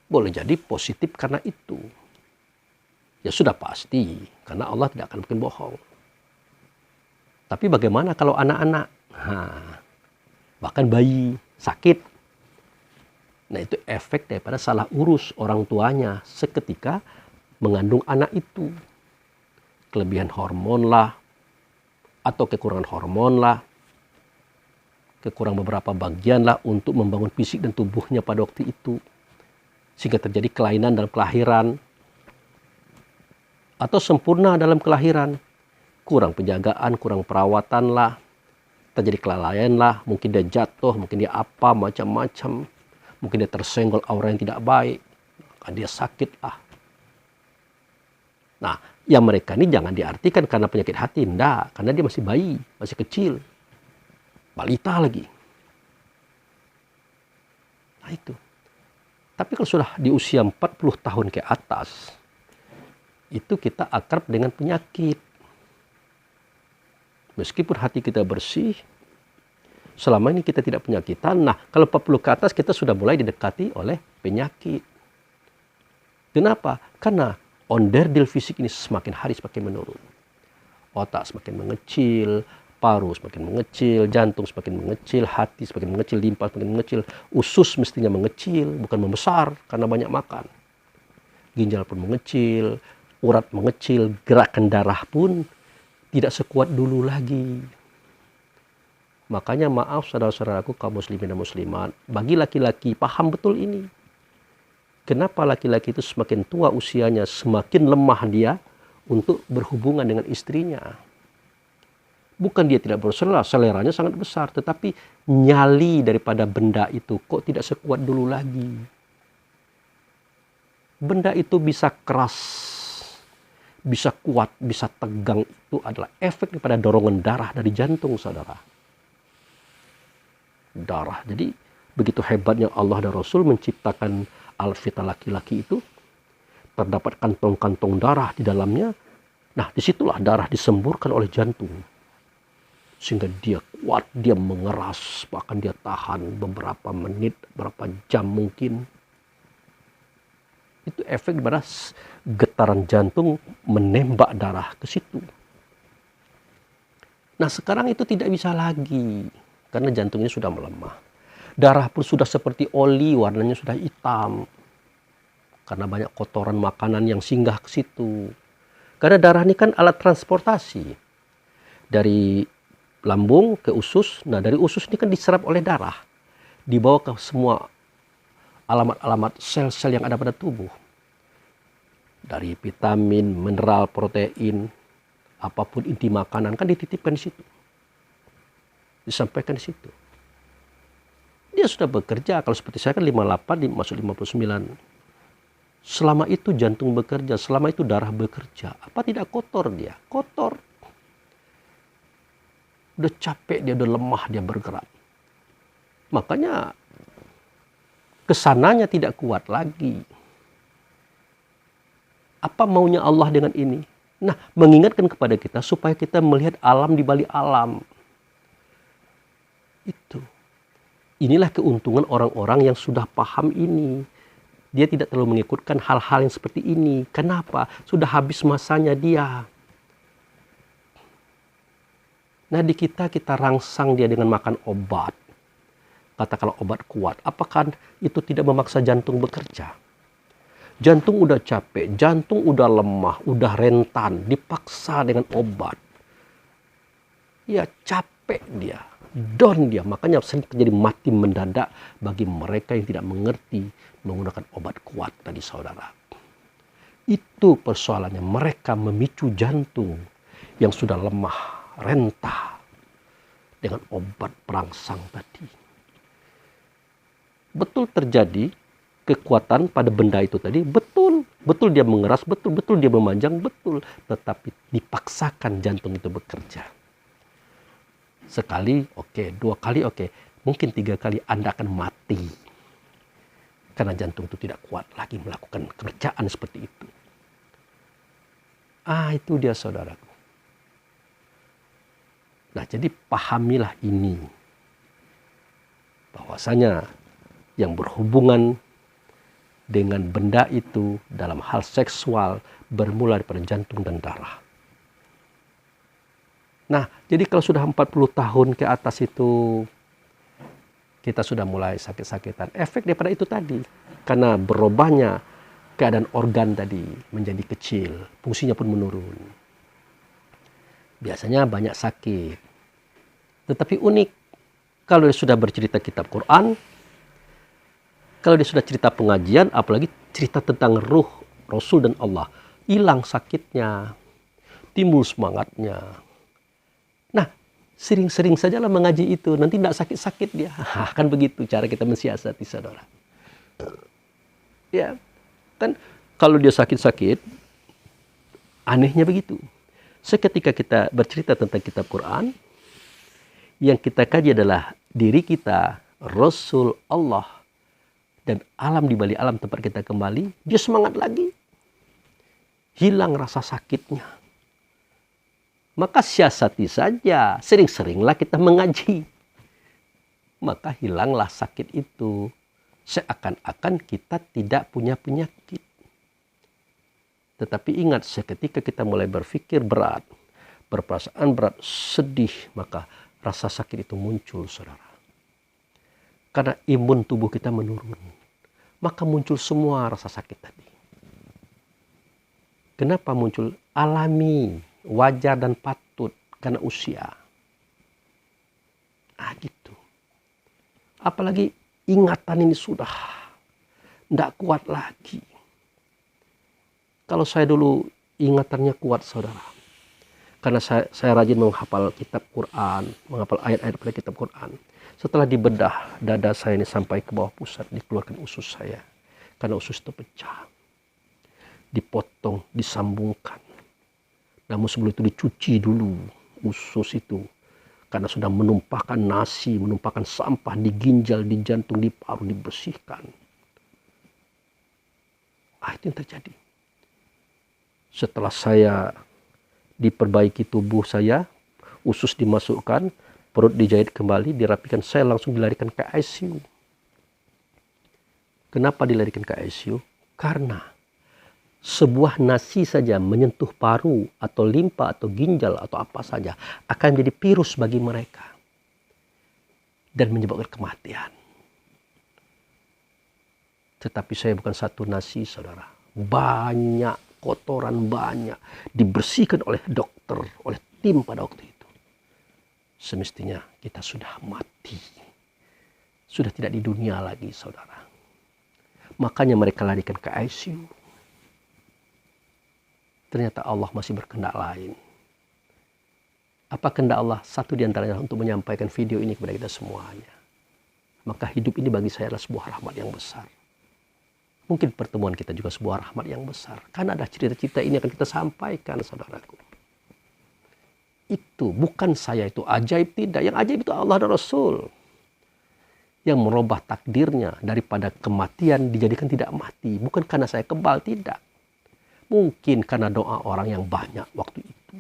Boleh jadi positif karena itu. Ya sudah pasti, karena Allah tidak akan bikin bohong. Tapi bagaimana kalau anak-anak? Bahkan bayi sakit. Nah itu efek daripada salah urus orang tuanya seketika mengandung anak itu. Kelebihan hormon lah, atau kekurangan hormon lah, kekurangan beberapa bagian lah untuk membangun fisik dan tubuhnya pada waktu itu. Sehingga terjadi kelainan dalam kelahiran. Atau sempurna dalam kelahiran. Kurang penjagaan, kurang perawatan lah. Terjadi kelalaian lah, mungkin dia jatuh, mungkin dia apa, macam-macam. Mungkin dia tersenggol aura yang tidak baik. Maka dia sakit lah. Nah, yang mereka ini jangan diartikan karena penyakit hati. Enggak, karena dia masih bayi, masih kecil. Balita lagi. Nah itu. Tapi kalau sudah di usia 40 tahun ke atas, itu kita akrab dengan penyakit. Meskipun hati kita bersih, selama ini kita tidak penyakitan. Nah, kalau 40 ke atas kita sudah mulai didekati oleh penyakit. Kenapa? Karena Onderdil fisik ini semakin hari semakin menurun. Otak semakin mengecil, paru semakin mengecil, jantung semakin mengecil, hati semakin mengecil, limpa semakin mengecil, usus mestinya mengecil, bukan membesar karena banyak makan. Ginjal pun mengecil, urat mengecil, gerakan darah pun tidak sekuat dulu lagi. Makanya maaf saudara-saudaraku kaum muslimin dan muslimat, bagi laki-laki paham betul ini. Kenapa laki-laki itu semakin tua usianya, semakin lemah dia untuk berhubungan dengan istrinya. Bukan dia tidak berselera, seleranya sangat besar, tetapi nyali daripada benda itu kok tidak sekuat dulu lagi. Benda itu bisa keras, bisa kuat, bisa tegang, itu adalah efek daripada dorongan darah dari jantung, saudara. Darah. Jadi begitu hebatnya Allah dan Rasul menciptakan alfitrah laki-laki itu, terdapat kantong-kantong darah di dalamnya. Nah, disitulah darah disemburkan oleh jantung. Sehingga dia kuat, dia mengeras, bahkan dia tahan beberapa menit, beberapa jam mungkin. Itu efek daripada getaran jantung menembak darah ke situ. Nah, sekarang itu tidak bisa lagi. Karena jantungnya sudah melemah. Darah pun sudah seperti oli, warnanya sudah hitam. Karena banyak kotoran makanan yang singgah ke situ. Karena darah ini kan alat transportasi. Dari lambung ke usus. Nah, dari usus ini kan diserap oleh darah. Dibawa ke semua alamat-alamat sel-sel yang ada pada tubuh. Dari vitamin, mineral, protein, apapun inti makanan kan dititipkan di situ. Disampaikan di situ. Dia sudah bekerja, kalau seperti saya kan 58, masuk 59. Selama itu jantung bekerja, selama itu darah bekerja. Apa tidak kotor dia? Kotor. Udah capek dia, udah lemah dia bergerak. Makanya kesananya tidak kuat lagi. Apa maunya Allah dengan ini? Nah, mengingatkan kepada kita supaya kita melihat alam di balik alam. Itu. Inilah keuntungan orang-orang yang sudah paham ini. Dia tidak terlalu mengikutkan hal-hal yang seperti ini. Kenapa? Sudah habis masanya dia. Nah, di kita rangsang dia dengan makan obat. Katakanlah obat kuat. Apakah itu tidak memaksa jantung bekerja? Jantung udah capek, jantung udah lemah, udah rentan, dipaksa dengan obat. Ya capek dia. Down dia, makanya sering terjadi mati mendadak bagi mereka yang tidak mengerti menggunakan obat kuat tadi saudara. Itu persoalannya, mereka memicu jantung yang sudah lemah, rentah dengan obat perangsang tadi. Betul terjadi kekuatan pada benda itu tadi, betul dia mengeras, betul dia memanjang, betul, tetapi dipaksakan jantung itu bekerja. Sekali oke, 2 kali oke, mungkin 3 kali Anda akan mati. Karena jantung itu tidak kuat lagi melakukan kerjaan seperti itu. Itu dia saudaraku. Nah, jadi pahamilah ini. Bahwasanya yang berhubungan dengan benda itu dalam hal seksual bermula dari jantung dan darah. Nah, jadi kalau sudah 40 tahun ke atas itu kita sudah mulai sakit-sakitan. Efek daripada itu tadi. Karena berubahnya keadaan organ tadi menjadi kecil. Fungsinya pun menurun. Biasanya banyak sakit. Tetapi unik. Kalau dia sudah bercerita kitab Quran. Kalau dia sudah cerita pengajian. Apalagi cerita tentang ruh Rasul dan Allah. Hilang sakitnya. Timbul semangatnya. Nah, sering-sering sajalah mengaji itu. Nanti tidak sakit-sakit dia. Kan begitu cara kita mensiasati saudara. Ya, kan kalau dia sakit-sakit, anehnya begitu. Seketika kita bercerita tentang kitab Quran, yang kita kaji adalah diri kita, Rasul Allah, dan alam di balik alam tempat kita kembali, dia semangat lagi. Hilang rasa sakitnya. Maka siasati saja, sering-seringlah kita mengaji. Maka hilanglah sakit itu. Seakan-akan kita tidak punya penyakit. Tetapi ingat, seketika kita mulai berpikir berat, berperasaan berat, sedih, maka rasa sakit itu muncul, saudara. Karena imun tubuh kita menurun, maka muncul semua rasa sakit tadi. Kenapa muncul? Alami, wajar dan patut karena usia. Gitu. Apalagi ingatan ini sudah tidak kuat lagi. Kalau saya dulu ingatannya kuat, saudara. Karena saya rajin menghafal kitab Quran, menghafal ayat-ayat pada kitab Quran. Setelah dibedah, dada saya ini sampai ke bawah pusat, dikeluarkan usus saya. Karena usus itu pecah. Dipotong, disambungkan. Namun sebelum itu dicuci dulu usus itu. Karena sudah menumpahkan nasi, menumpahkan sampah di ginjal, di jantung, di paru, dibersihkan. Itu yang terjadi. Setelah saya diperbaiki tubuh saya, usus dimasukkan, perut dijahit kembali, dirapikan, saya langsung dilarikan ke ICU. Kenapa dilarikan ke ICU? Karena sebuah nasi saja menyentuh paru atau limpa atau ginjal atau apa saja akan jadi virus bagi mereka dan menyebabkan kematian. Tetapi saya bukan satu nasi, saudara. Banyak kotoran, banyak dibersihkan oleh dokter, oleh tim pada waktu itu. Semestinya kita sudah mati, sudah tidak di dunia lagi, saudara. Makanya mereka larikan ke ICU. Ternyata Allah masih berkehendak lain. Apa kehendak Allah? Satu di antaranya untuk menyampaikan video ini kepada kita semuanya. Maka hidup ini bagi saya adalah sebuah rahmat yang besar. Mungkin pertemuan kita juga sebuah rahmat yang besar. Karena ada cerita-cerita ini akan kita sampaikan, saudaraku. Itu bukan saya, itu ajaib, tidak. Yang ajaib itu Allah dan Rasul. Yang merubah takdirnya daripada kematian dijadikan tidak mati. Bukan karena saya kebal, tidak. Mungkin karena doa orang yang banyak waktu itu.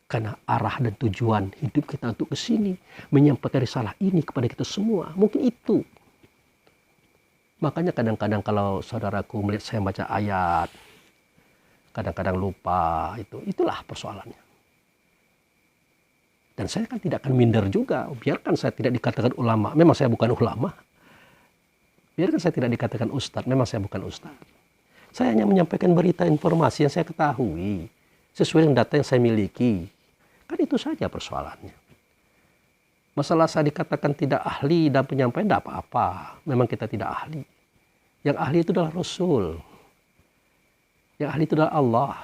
Karena arah dan tujuan hidup kita untuk ke sini. Menyampaikan risalah ini kepada kita semua. Mungkin itu. Makanya kadang-kadang kalau saudaraku melihat saya baca ayat, kadang-kadang lupa, itulah persoalannya. Dan saya kan tidak akan minder juga, biarkan saya tidak dikatakan ulama, memang saya bukan ulama. Biarkan saya tidak dikatakan ustadz, memang saya bukan ustadz. Saya hanya menyampaikan berita informasi yang saya ketahui, sesuai dengan data yang saya miliki. Kan itu saja persoalannya. Masalah saya dikatakan tidak ahli dan penyampaian, tidak apa-apa. Memang kita tidak ahli. Yang ahli itu adalah Rasul. Yang ahli itu adalah Allah.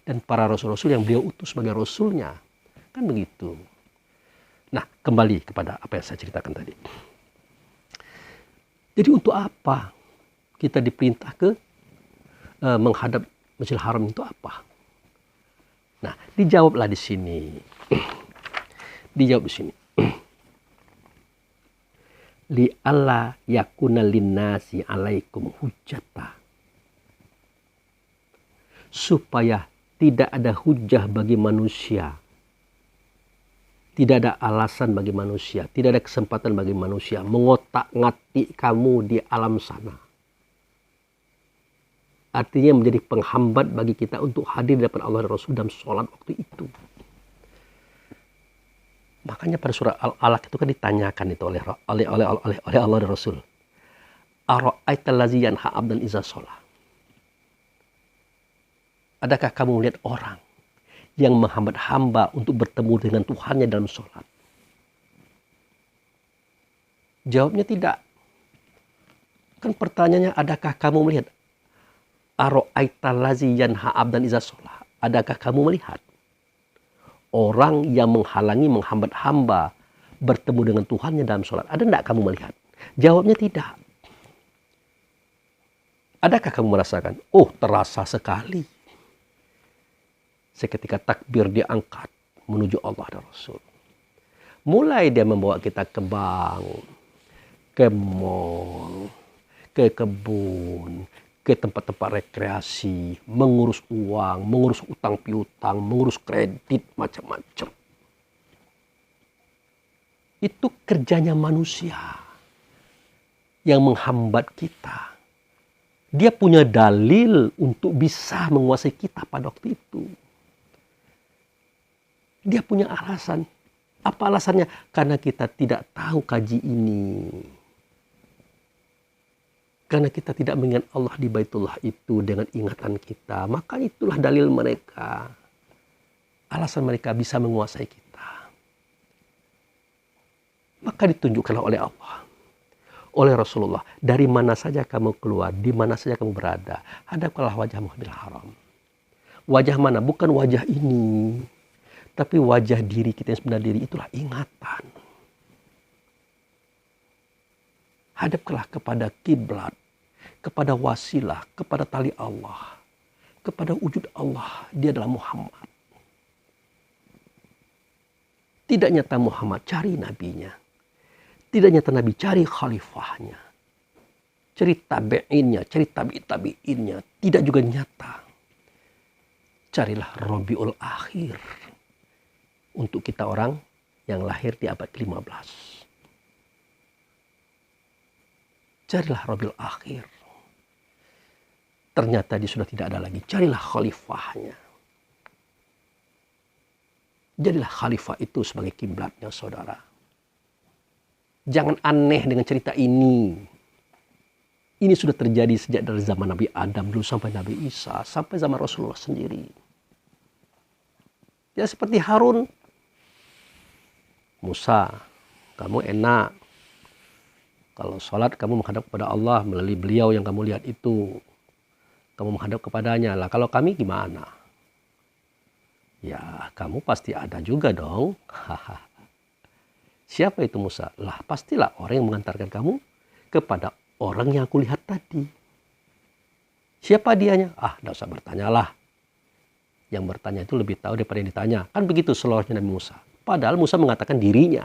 Dan para Rasul-Rasul yang beliau utus sebagai Rasulnya. Kan begitu. Nah, kembali kepada apa yang saya ceritakan tadi. Jadi untuk apa kita diperintah ke menghadap Masjidil Haram itu apa? Nah, dijawablah di sini. Dijawab di sini. Li alla yakuna linnasi alaikum hujjata. Supaya tidak ada hujjah bagi manusia. Tidak ada alasan bagi manusia. Tidak ada kesempatan bagi manusia mengotak-ngatik kamu di alam sana. Artinya menjadi penghambat bagi kita untuk hadir di depan Allah dan Rasul dalam sholat waktu itu. Makanya pada surah Al-Alaq itu kan ditanyakan itu oleh Allah dan Rasul. Ara'aital ladzi yanha 'abdan idza shalah. Adakah kamu melihat orang yang menghambat hamba untuk bertemu dengan Tuhannya dalam sholat? Jawabnya tidak. Kan pertanyaannya, adakah kamu melihat? Ara'aital ladzi yanha 'abdan idza shalah. Adakah kamu melihat orang yang menghambat hamba bertemu dengan Tuhannya dalam sholat? Ada tidak kamu melihat? Jawabnya tidak. Adakah kamu merasakan? Oh, terasa sekali. Seketika takbir diangkat menuju Allah dan Rasul. Mulai dia membawa kita ke bank, ke mall, ke kebun, ke tempat-tempat rekreasi, mengurus uang, mengurus utang piutang, mengurus kredit, macam-macam. Itu kerjanya manusia yang menghambat kita Dia punya dalil untuk bisa menguasai kita pada waktu itu. Dia punya alasan. Apa alasannya? Karena kita tidak tahu kaji ini. Karena kita tidak mengingat Allah di Baitullah itu dengan ingatan kita. Maka itulah dalil mereka. Alasan mereka bisa menguasai kita. Maka ditunjukkanlah oleh Allah. Oleh Rasulullah. Dari mana saja kamu keluar. Di mana saja kamu berada. Hadapkanlah wajah Masjidil Haram. Wajah mana? Bukan wajah ini. Tapi wajah diri kita yang sebenarnya diri itulah ingatan. Hadapkanlah kepada kiblat, kepada wasilah, kepada tali Allah, kepada wujud Allah. Dia adalah Muhammad. Tidak nyata Muhammad, cari nabinya. Tidak nyata Nabi, cari khalifahnya. Cari tabi'innya, cari tabi'innya. Tidak juga nyata. Carilah Rabiul Akhir. Untuk kita orang yang lahir di abad ke-15. Carilah Rabiul Akhir. Ternyata dia sudah tidak ada lagi. Carilah khalifahnya. Jadilah khalifah itu sebagai kiblatnya, saudara. Jangan aneh dengan cerita ini. Ini sudah terjadi sejak dari zaman Nabi Adam dulu sampai Nabi Isa. Sampai zaman Rasulullah sendiri. Ya seperti Harun. Musa, kamu enak. Kalau sholat kamu menghadap kepada Allah melalui beliau yang kamu lihat itu. Kamu menghadap kepadanya. Lah kalau kami gimana? Ya kamu pasti ada juga dong. Siapa itu Musa? Lah pastilah orang yang mengantarkan kamu kepada orang yang aku lihat tadi. Siapa dianya? Ah, tidak usah bertanyalah. Yang bertanya itu lebih tahu daripada yang ditanya. Kan begitu seluruhnya Nabi Musa. Padahal Musa mengatakan dirinya.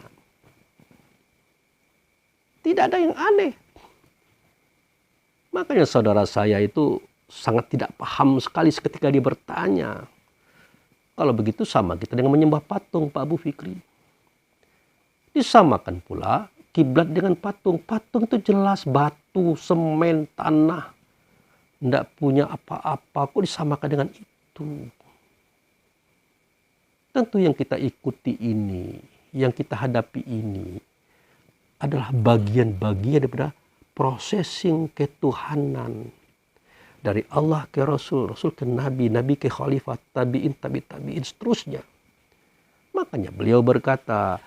Tidak ada yang aneh. Makanya saudara saya itu sangat tidak paham sekali ketika dia bertanya. Kalau begitu sama kita dengan menyembah patung, Pak Abu Fikri. Disamakan pula kiblat dengan patung. Patung itu jelas batu, semen, tanah. Tidak punya apa-apa. Kok disamakan dengan itu? Tentu yang kita ikuti ini, yang kita hadapi ini adalah bagian-bagian daripada processing ketuhanan. Dari Allah ke Rasul, Rasul ke Nabi, Nabi ke Khalifah, tabi'in, tabi'in, seterusnya. Makanya beliau berkata,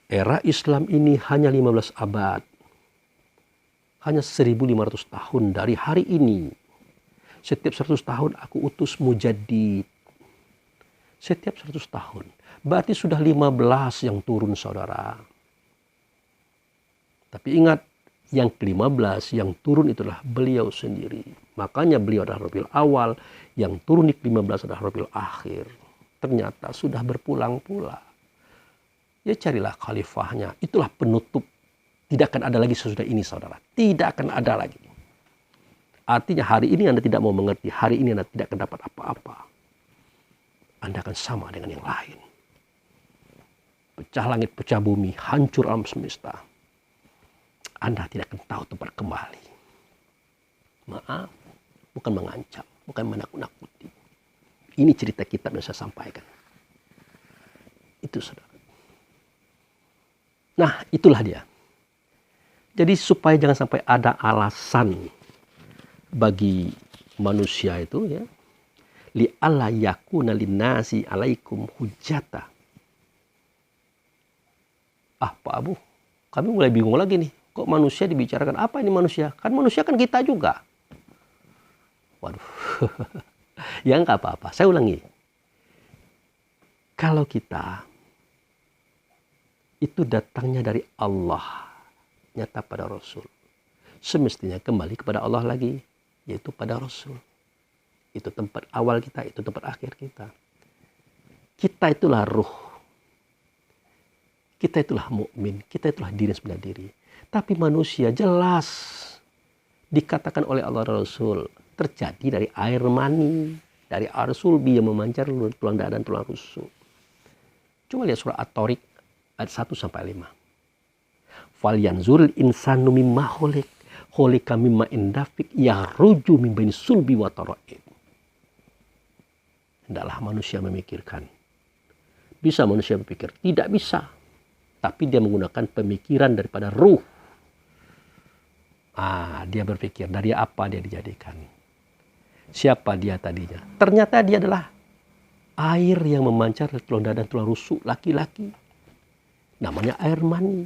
era Islam ini hanya 15 abad. Hanya 1500 tahun dari hari ini. Setiap 100 tahun aku utus mujaddid. Setiap 100 tahun. Berarti sudah 15 yang turun saudara. Tapi ingat, yang ke-15 yang turun itulah beliau sendiri. Makanya beliau adalah Rabiul Awal. Yang turun di ke-15 adalah Rabiul Akhir. Ternyata sudah berpulang pula. Ya carilah khalifahnya. Itulah penutup. Tidak akan ada lagi sesudah ini saudara. Tidak akan ada lagi. Artinya hari ini Anda tidak mau mengerti. Hari ini Anda tidak akan dapat apa-apa. Anda akan sama dengan yang lain. Pecah langit, pecah bumi, hancur alam semesta. Anda tidak akan tahu tempat kembali. Maaf, bukan mengancam, bukan menakut-nakuti. Ini cerita kitab yang saya sampaikan. Itu saudara. Nah, itulah dia. Jadi supaya jangan sampai ada alasan bagi manusia itu ya. Li'alla yakuna linnasi alaikum hujjata. Ah Pak Abu, kami mulai bingung lagi nih. Kok manusia dibicarakan? Apa ini manusia? Kan manusia kan kita juga. Waduh. Ya nggak apa-apa. Saya ulangi. Kalau kita itu datangnya dari Allah. Nyata pada Rasul. Semestinya kembali kepada Allah lagi. Yaitu pada Rasul. Itu tempat awal kita, itu tempat akhir kita. Kita itulah ruh. Kita itulah mukmin, kita itulah diri sebelah diri. Tapi manusia jelas dikatakan oleh Allah Rasul terjadi dari air mani, dari air sulbi yang memancar tulang dada dan tulang rusuk. Coba lihat surah At-Tariq ayat 1 sampai 5. Falyanzuril insanu mimma khuliq. Kholika mimma indafik yaruju min baini sulbi wa tara'ib. Hendaklah manusia memikirkan. Bisa manusia berpikir? Tidak bisa. Tapi dia menggunakan pemikiran daripada ruh. Dia berpikir dari apa dia dijadikan. Siapa dia tadinya? Ternyata dia adalah air yang memancar dari tulang dada dan tulang rusuk laki-laki. Namanya air mani.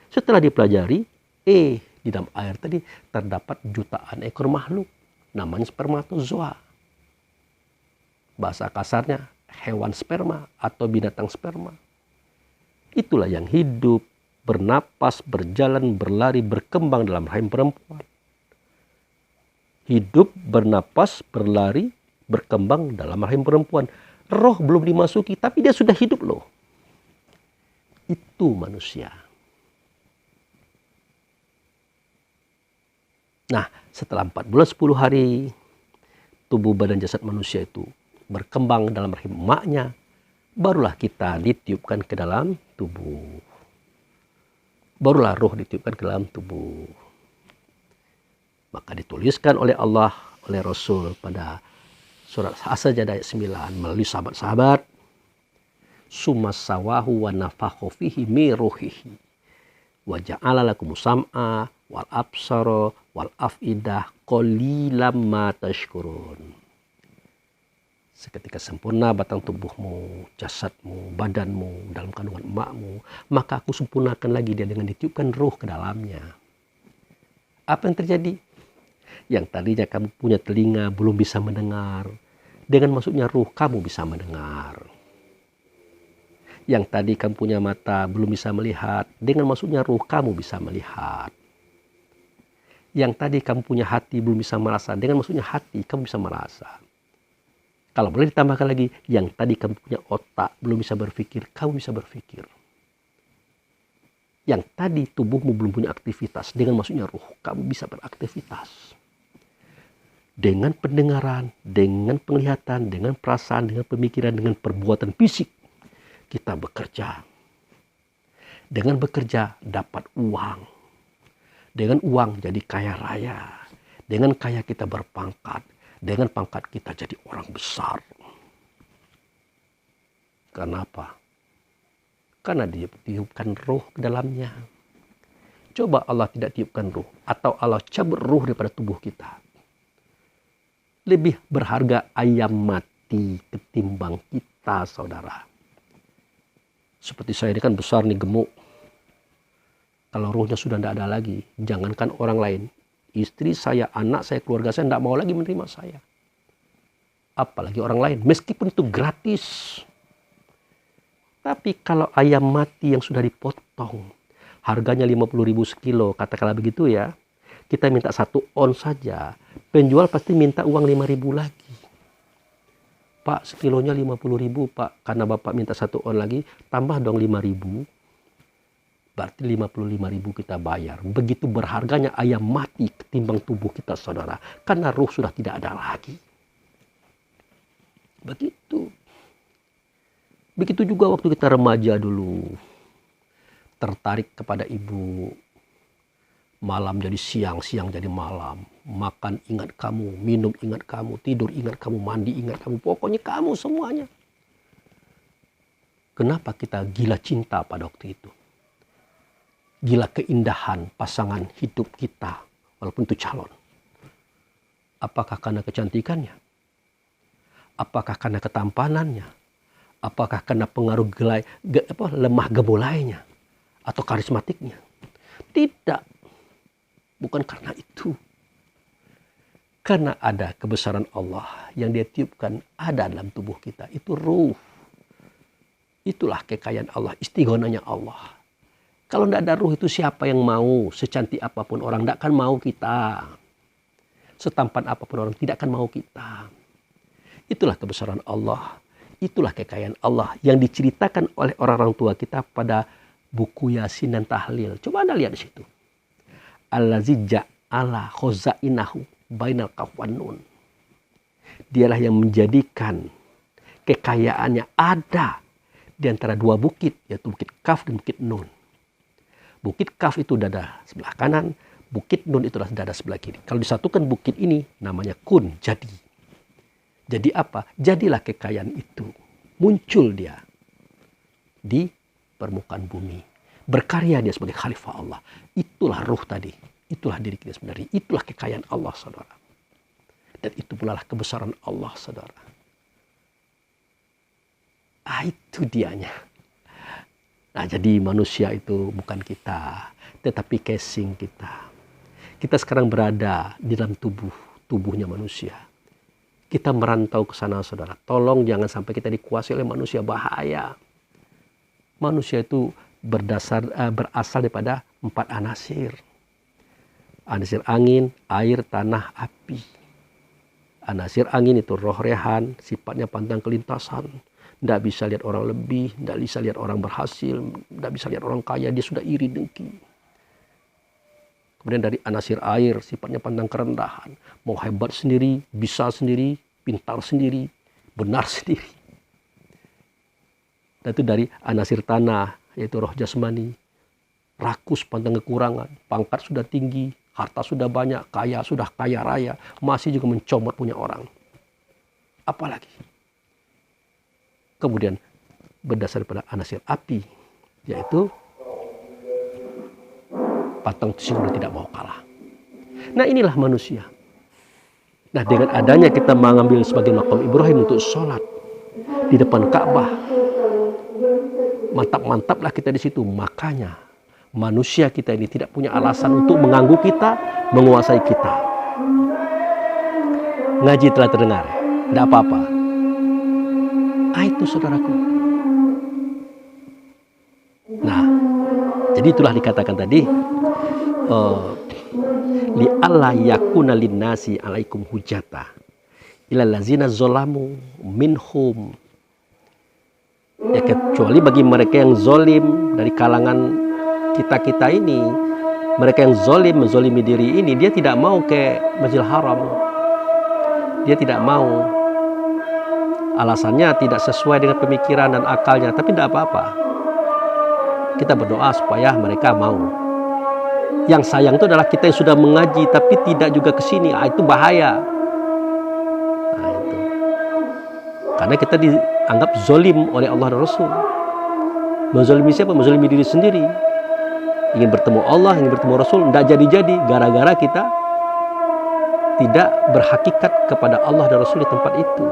Setelah dipelajari, di dalam air tadi terdapat jutaan ekor makhluk. Namanya spermatozoa. Bahasa kasarnya hewan sperma atau binatang sperma. Itulah yang hidup, bernapas, berjalan, berlari, berkembang dalam rahim perempuan. Hidup, bernapas, berlari, berkembang dalam rahim perempuan. Roh belum dimasuki, tapi dia sudah hidup loh. Itu manusia. Nah, setelah 4 bulan 10 hari, tubuh badan jasad manusia itu berkembang dalam rahim emaknya. Barulah kita ditiupkan ke dalam tubuh. Barulah roh ditiupkan ke dalam tubuh. Maka dituliskan oleh Allah, oleh Rasul pada surat As-Sajdah ayat 9 melalui sahabat-sahabat. Summa sawahu wa nafakhu fihi min ruhihi. Wa ja'ala lakum sam'a wal absara wal afidah qalilan ma tashkurun. Seketika sempurna batang tubuhmu, jasadmu, badanmu dalam kandungan emakmu, maka aku sempurnakan lagi dia dengan ditiupkan ruh ke dalamnya. Apa yang terjadi? Yang tadinya kamu punya telinga belum bisa mendengar, dengan masuknya ruh kamu bisa mendengar. Yang tadi kamu punya mata belum bisa melihat, dengan masuknya ruh kamu bisa melihat. Yang tadi kamu punya hati belum bisa merasa, dengan masuknya hati kamu bisa merasa. Kalau boleh ditambahkan lagi, yang tadi kamu punya otak belum bisa berpikir, kamu bisa berpikir. Yang tadi tubuhmu belum punya aktivitas, dengan masuknya ruh kamu bisa beraktivitas. Dengan pendengaran, dengan penglihatan, dengan perasaan, dengan pemikiran, dengan perbuatan fisik, kita bekerja. Dengan bekerja dapat uang. Dengan uang jadi kaya raya. Dengan kaya kita berpangkat. Dengan pangkat kita jadi orang besar. Kenapa? Karena dia tiupkan ruh ke dalamnya. Coba Allah tidak tiupkan ruh. Atau Allah cabut ruh daripada tubuh kita. Lebih berharga ayam mati ketimbang kita, saudara. Seperti saya ini kan besar nih, gemuk. Kalau ruhnya sudah tidak ada lagi, jangankan orang lain. Istri saya, anak saya, keluarga saya tidak mau lagi menerima saya. Apalagi orang lain, meskipun itu gratis. Tapi kalau ayam mati yang sudah dipotong, harganya 50.000 sekilo, katakanlah begitu ya. Kita minta 1 on saja, penjual pasti minta uang 5.000 lagi. Pak, sekilonya 50.000 Pak, karena Bapak minta 1 on lagi, tambah dong 5.000. Berarti 55.000 kita bayar. Begitu berharganya ayam mati ketimbang tubuh kita, saudara. Karena ruh sudah tidak ada lagi. Begitu. Begitu juga waktu kita remaja dulu. Tertarik kepada ibu. Malam jadi siang, siang jadi malam. Makan ingat kamu, minum ingat kamu, tidur ingat kamu, mandi ingat kamu. Pokoknya kamu semuanya. Kenapa kita gila cinta pada waktu itu? Gila keindahan pasangan hidup kita, walaupun itu calon. Apakah karena kecantikannya? Apakah karena ketampanannya? Apakah karena pengaruh lemah gemulainya? Atau karismatiknya? Tidak. Bukan karena itu. Karena ada kebesaran Allah yang dia tiupkan ada dalam tubuh kita. Itu ruh. Itulah kekayaan Allah, istighananya Allah. Kalau tidak ada ruh itu siapa yang mau? Secantik apapun orang tidak akan mau kita. Setampan apapun orang tidak akan mau kita. Itulah kebesaran Allah. Itulah kekayaan Allah yang diceritakan oleh orang-orang tua kita pada buku Yasin dan Tahlil. Coba Anda lihat di situ. Allazi ja'ala khazainahu bainal qaf wan nun. Dialah yang menjadikan kekayaannya ada di antara 2 bukit, yaitu bukit Kaf dan bukit Nun. Bukit Kaf itu dada sebelah kanan, Bukit Nun itulah dada sebelah kiri. Kalau disatukan bukit ini namanya kun, jadi. Jadi apa? Jadilah kekayaan itu. Muncul dia di permukaan bumi. Berkarya dia sebagai khalifah Allah. Itulah ruh tadi. Itulah diri kita sebenarnya. Itulah kekayaan Allah, saudara. Dan itu pula lah kebesaran Allah, saudara. Itu dianya. Nah, jadi manusia itu bukan kita, tetapi casing kita. Kita sekarang berada di dalam tubuhnya manusia. Kita merantau ke sana, saudara. Tolong jangan sampai kita dikuasai oleh manusia, bahaya. Manusia itu berasal daripada 4 anasir. Anasir angin, air, tanah, api. Anasir angin itu roh rehan, sifatnya pantang kelintasan. Tidak bisa lihat orang lebih, tidak bisa lihat orang berhasil, tidak bisa lihat orang kaya, dia sudah iri dengki. Kemudian dari anasir air, sifatnya pantang kerendahan. Mau hebat sendiri, bisa sendiri, pintar sendiri, benar sendiri. Dan itu dari anasir tanah, yaitu roh jasmani. Rakus, pantang kekurangan, pangkat sudah tinggi, harta sudah banyak, sudah kaya raya, masih juga mencomot punya orang. Apalagi. Kemudian berdasar pada anasir api, yaitu pantang sudah tidak mau kalah. Nah, inilah manusia. Nah, dengan adanya kita mengambil sebagai makam Ibrahim untuk sholat di depan Ka'bah, mantap-mantaplah kita di situ. Makanya manusia kita ini tidak punya alasan untuk mengganggu kita, menguasai kita. Ngaji telah terdengar, tidak apa-apa. Itu saudaraku. Nah, jadi itulah dikatakan tadi, li alla yakuna linnasi alaikum hujata ila lazina zolamu minhum, ya, kecuali bagi mereka yang zolim dari kalangan kita ini, mereka yang zolim, menzolimi diri ini, dia tidak mau ke Masjidil Haram, dia tidak mau, alasannya tidak sesuai dengan pemikiran dan akalnya, tapi tidak apa-apa. Kita berdoa supaya mereka mau. Yang sayang itu adalah kita yang sudah mengaji tapi tidak juga ke sini. Itu bahaya. Nah, itu. Karena kita dianggap zolim oleh Allah dan Rasul. Menzolimi siapa? Menzolimi diri sendiri. Ingin bertemu Allah, ingin bertemu Rasul, tidak jadi-jadi gara-gara kita tidak berhakikat kepada Allah dan Rasul di tempat itu.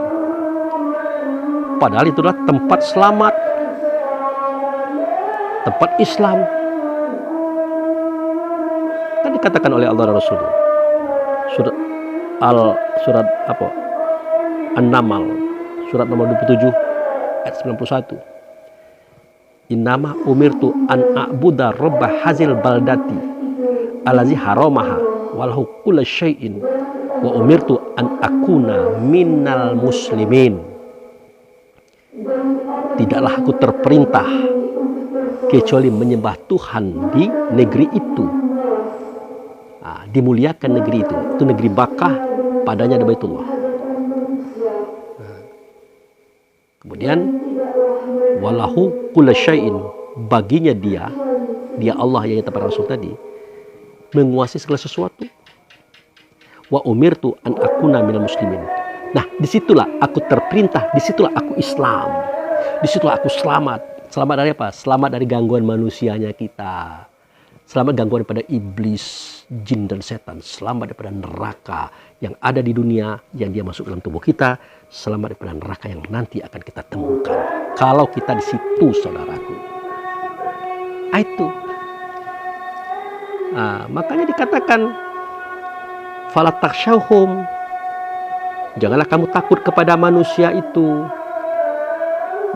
Padahal itulah tempat selamat, tempat Islam. Kan dikatakan oleh Allah dan Rasul. Surat An-Naml, surat nomor 27 ayat 91. Innama umirtu an a'buda rabba hazil baldati allazi haramaha walahu kullu syai'in wa umirtu an akuna minnal muslimin. Tidaklah aku terperintah kecuali menyembah Tuhan di negeri itu. Dimuliakan negeri itu. Itu negeri Bakkah, padanya ada Baitullah. Kemudian walahu kullu syai'in, baginya dia Allah yang kata para Rasul tadi, menguasai segala sesuatu. Wa umirtu an akuna minal muslimin. Nah, disitulah aku terperintah, disitulah aku Islam, disitulah aku selamat. Selamat dari apa? Selamat dari gangguan manusianya kita. Selamat gangguan daripada iblis, jin dan setan. Selamat daripada neraka yang ada di dunia, yang dia masuk dalam tubuh kita. Selamat daripada neraka yang nanti akan kita temukan kalau kita di situ, saudaraku. Itu. Makanya dikatakan fala takhshawhum, janganlah kamu takut kepada manusia itu.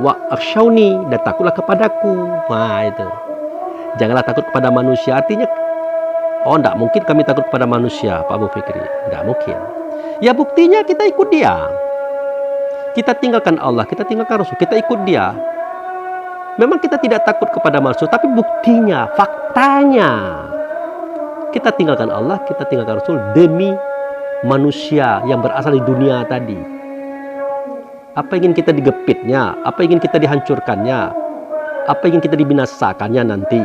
Wa akhshawni, dan takutlah kepadaku. Itu. Janganlah takut kepada manusia, artinya tidak mungkin kami takut kepada manusia, Pak Abu Fikri. Tidak mungkin. Ya buktinya kita ikut dia. Kita tinggalkan Allah, kita tinggalkan Rasul, kita ikut dia. Memang kita tidak takut kepada manusia, tapi buktinya, faktanya, kita tinggalkan Allah, kita tinggalkan Rasul demi manusia yang berasal di dunia tadi. Apa ingin kita digepitnya? Apa ingin kita dihancurkannya? Apa ingin kita dibinasakannya nanti?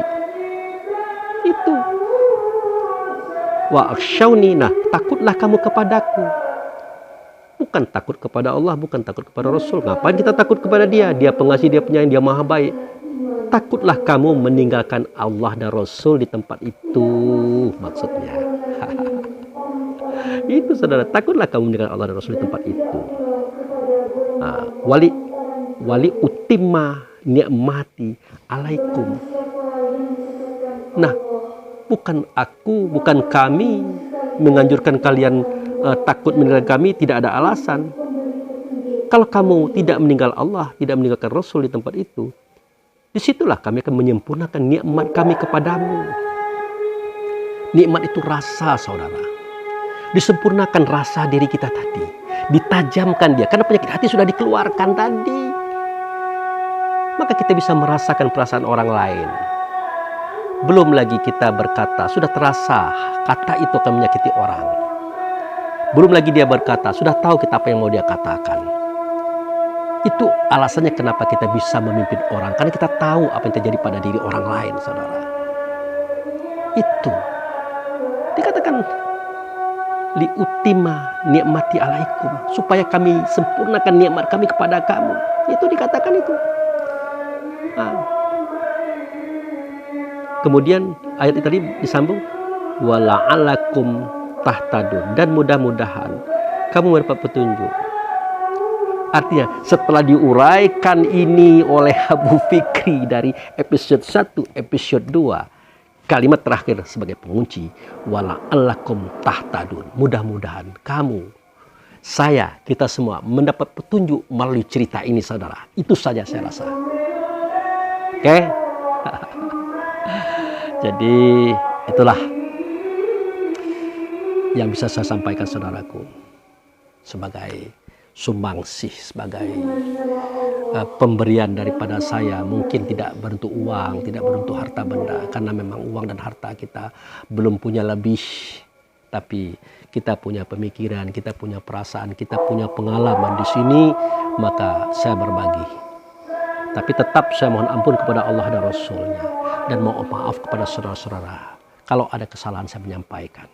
Itu. wa akhshawni. Nah, takutlah kamu kepadaku. Bukan takut kepada Allah, bukan takut kepada Rasul. Ngapain kita takut kepada dia? Dia pengasih, dia penyayang, dia maha baik. Takutlah kamu meninggalkan Allah dan Rasul di tempat itu, maksudnya. Itu saudara, takutlah kamu meninggalkan Allah dan Rasul di tempat itu. Nah, wali utimma ni'mati alaikum. Nah, bukan kami menganjurkan kalian takut meninggalkan kami, tidak ada alasan. Kalau kamu tidak meninggal Allah, tidak meninggalkan Rasul di tempat itu, disitulah kami akan menyempurnakan nikmat kami kepadamu. Nikmat itu rasa, saudara. Disempurnakan rasa diri kita tadi, ditajamkan dia, karena penyakit hati sudah dikeluarkan tadi. Maka kita bisa merasakan perasaan orang lain. Belum lagi kita berkata, sudah terasa kata itu akan menyakiti orang. Belum lagi dia berkata, sudah tahu kita apa yang mau dia katakan. Itu alasannya kenapa kita bisa memimpin orang, karena kita tahu apa yang terjadi pada diri orang lain, saudara. Itu dikatakan liutima nikmati alaikum, supaya kami sempurnakan nikmat kami kepada kamu. Itu dikatakan itu. Nah, kemudian ayat itu tadi disambung wala'alakum tahtadun, dan mudah-mudahan kamu mendapat petunjuk. Artinya setelah diuraikan ini oleh Abu Fikri dari episode 1, episode 2, kalimat terakhir sebagai pengunci, wala'alakum tahtadun, mudah-mudahan kamu, saya, kita semua mendapat petunjuk melalui cerita ini, saudara. Itu saja saya rasa. Oke? Jadi itulah yang bisa saya sampaikan, saudaraku, sebagai sumbangsih, sebagai pemberian daripada saya. Mungkin tidak berbentuk uang, tidak berbentuk harta benda, karena memang uang dan harta kita belum punya lebih. Tapi kita punya pemikiran, kita punya perasaan, kita punya pengalaman di sini, maka saya berbagi. Tapi tetap saya mohon ampun kepada Allah dan Rasulnya, dan mohon maaf kepada saudara-saudara kalau ada kesalahan saya menyampaikan.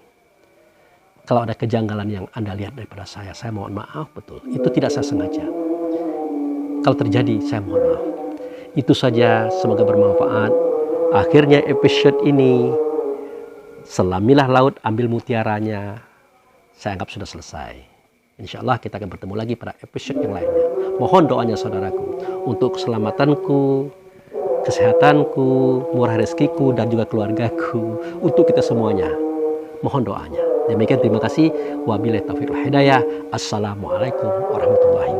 Kalau ada kejanggalan yang Anda lihat daripada saya mohon maaf, betul. Itu tidak saya sengaja. Kalau terjadi, saya mohon maaf. Itu saja, semoga bermanfaat. Akhirnya episode ini, selamilah laut ambil mutiaranya, saya anggap sudah selesai. Insya Allah kita akan bertemu lagi pada episode yang lainnya. Mohon doanya saudaraku, untuk keselamatanku, kesehatanku, murah rezekiku, dan juga keluargaku, untuk kita semuanya. Mohon doanya. Demikian, terima kasih. Wabillahi taufiq wal hidayah. Assalamualaikum warahmatullahi